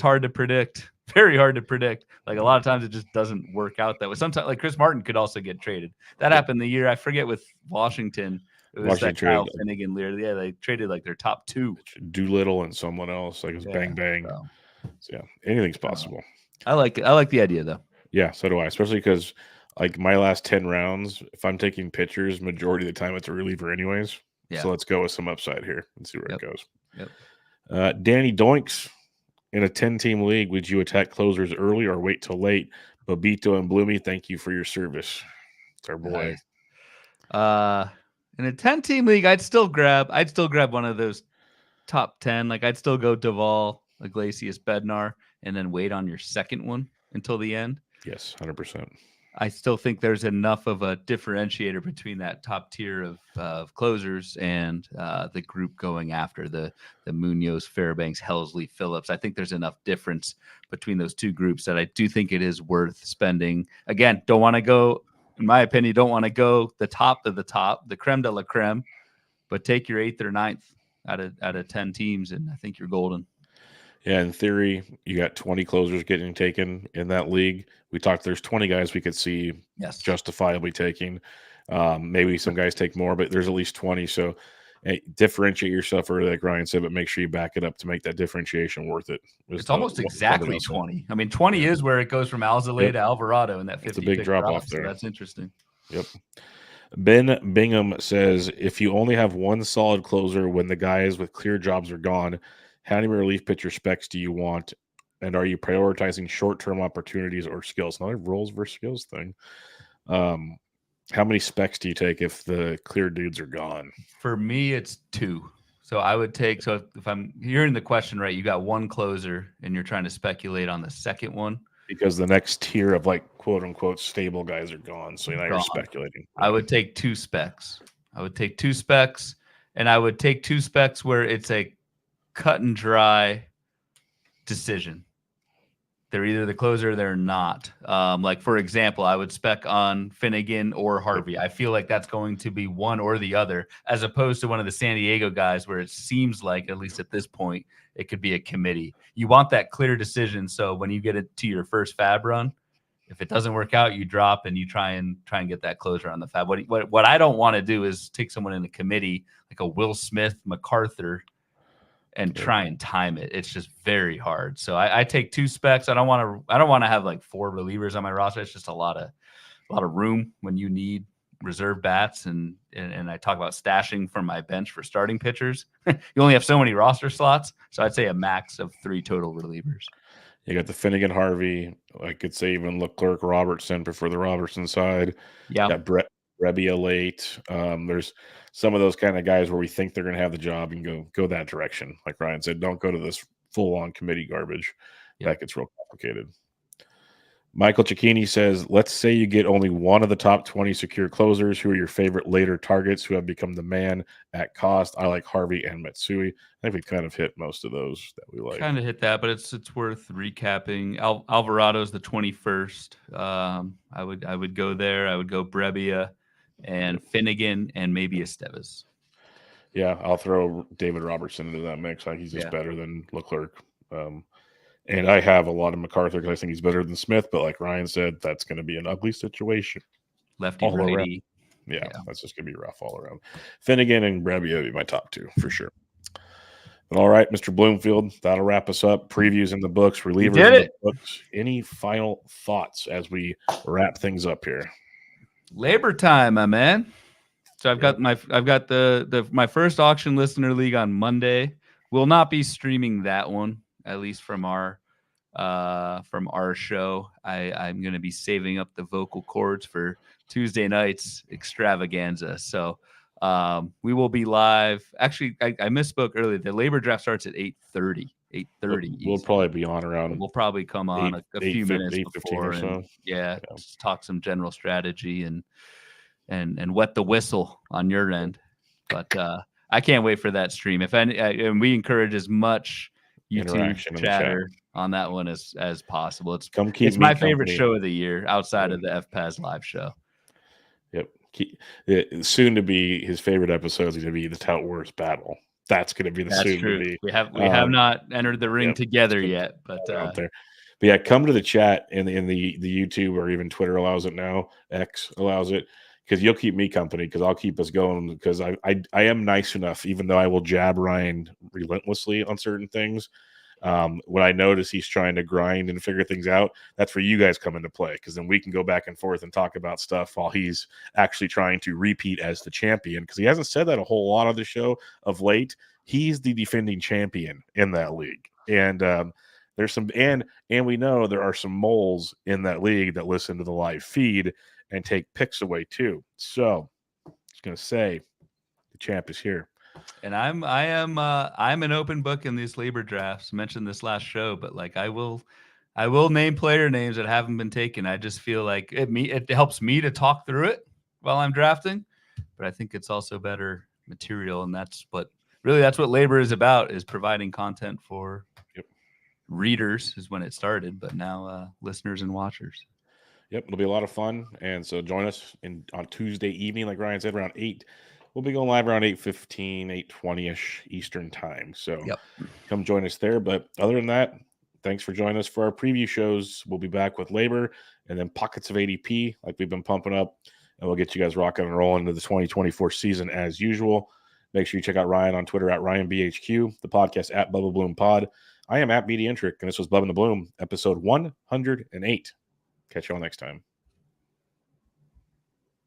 hard to predict. Very hard to predict. Like, a lot of times it just doesn't work out that way. Sometimes, like, Chris Martin could also get traded. That happened the year, I forget, with Washington. It was that Kyle Finnegan Lear. Yeah, they traded like their top 2. Doolittle and someone else. Like, it was bang bang. So yeah, anything's possible. I like the idea though. Yeah, so do I. Especially because, like, my last 10 rounds, if I'm taking pitchers, majority of the time it's a reliever anyways. Yeah. So let's go with some upside here and see where it goes. Yep. Danny Doinks. In a 10-team league, would you attack closers early or wait till late? Babito and Bloomy, thank you for your service. It's our boy. In a 10-team league, I'd still grab one of those top 10. Like, I'd still go Doval, Iglesias, Bednar, and then wait on your second one until the end. Yes, 100%. I still think there's enough of a differentiator between that top tier of closers and the group going after the Munoz, Fairbanks, Helsley, Phillips. I think there's enough difference between those two groups that I do think it is worth spending. Again, don't want to go, in my opinion, the top of the top, the creme de la creme, but take your 8th or 9th out of 10 teams, and I think you're golden. Yeah, in theory, you got 20 closers getting taken in that league. We talked, there's 20 guys we could see justifiably taking. Maybe some guys take more, but there's at least 20. So differentiate yourself early, like Ryan said, but make sure you back it up to make that differentiation worth it. It's almost exactly 20. I mean, 20 is where it goes from Alzolay to Alvarado in that 50. It's a big drop off there. So that's interesting. Yep. Ben Bingham says, if you only have one solid closer when the guys with clear jobs are gone, how many relief pitcher specs do you want? And are you prioritizing short-term opportunities or skills? Another roles versus skills thing. How many specs do you take if the clear dudes are gone? For me, it's 2. So I would take, so if I'm hearing the question right, you got one closer and you're trying to speculate on the second one. Because the next tier of like quote unquote stable guys are gone. So now you're speculating. I would take 2 specs. I would take 2 specs, and I would take 2 specs where it's a cut and dry decision. They're either the closer or they're not. Like, for example, I would spec on Finnegan or Harvey. I feel like that's going to be one or the other, as opposed to one of the San Diego guys where it seems like, at least at this point, it could be a committee. You want that clear decision, so when you get it to your first fab run, if it doesn't work out, you drop and you try and get that closure on the fab. What I don't want to do is take someone in a committee like a Will Smith, MacArthur, and try and time it. It's just very hard. So I take 2 specs. I don't want to have like 4 relievers on my roster. It's just a lot of room when you need reserve bats, and I talk about stashing from my bench for starting pitchers. You only have so many roster slots, so I'd say a max of 3 total relievers. You got the Finnegan, Harvey. I could say even Leclerc, Robertson, prefer the Robertson side. Yeah, got Brebbia late. There's some of those kind of guys where we think they're going to have the job and go that direction. Like Ryan said, don't go to this full-on committee garbage. Yep. That gets real complicated. Michael Cicchini says, let's say you get only one of the top 20 secure closers. Who are your favorite later targets who have become the man at cost? I like Harvey and Matsui. I think we kind of hit most of those that we like. Kind of hit that, but it's worth recapping. Alvarado's the 21st. I would go there. I would go Brebbia and Finnegan and maybe Estevez. Yeah, I'll throw David Robertson into that mix. I think he's just better than Leclerc. And I have a lot of MacArthur because I think he's better than Smith. But like Ryan said, that's going to be an ugly situation. Lefty, righty. Yeah, that's just going to be rough all around. Finnegan and Brebbia would be my top 2 for sure. But all right, Mr. Bloomfield, that'll wrap us up. Previews in the books, relievers in the books. Any final thoughts as we wrap things up here? Labor time, my man. So I've got my first auction listener league on Monday. We'll not be streaming that one, at least from our show. I'm going to be saving up the vocal cords for Tuesday night's extravaganza. So we will be live. Actually, I misspoke earlier. The labor draft starts at 8:30. 8:30. We'll probably be on around. We'll probably come on a few minutes before. Or so. Just talk some general strategy and wet the whistle on your end. But I can't wait for that stream. If any, and we encourage as much YouTube chatter on that one as possible. It's my favorite show of the year outside of the FPAS live show. Yep. Soon to be his favorite episode is going to be the Tout Wars battle. That's going to be the soon to be. We have not entered the ring together yet, but out there. But yeah, come to the chat in the YouTube, or even Twitter allows it now. X allows it, because you'll keep me company, because I'll keep us going, because I am nice enough, even though I will jab Ryan relentlessly on certain things. When I notice he's trying to grind and figure things out, that's where you guys come into play, because then we can go back and forth and talk about stuff while he's actually trying to repeat as the champion, because he hasn't said that a whole lot on the show of late. He's the defending champion in that league, and there's some and we know there are some moles in that league that listen to the live feed and take picks away too. So I was going to say the champ is here. And I'm an open book in these labor drafts. I mentioned this last show, but like I will name player names that haven't been taken. I just feel like it helps me to talk through it while I'm drafting, but I think it's also better material, and that's what labor is about, is providing content for readers is when it started, but now listeners and watchers. Yep, it'll be a lot of fun. And so join us on Tuesday evening, like Ryan said, around 8. We'll be going live around 8:15, 8:20-ish Eastern time. So come join us there. But other than that, thanks for joining us for our preview shows. We'll be back with labor and then pockets of ADP, like we've been pumping up. And we'll get you guys rocking and rolling into the 2024 season as usual. Make sure you check out Ryan on Twitter at RyanBHQ, the podcast at Bubba Bloom Pod. I am at BD Intric, and this was Bubba and the Bloom, episode 108. Catch you all next time.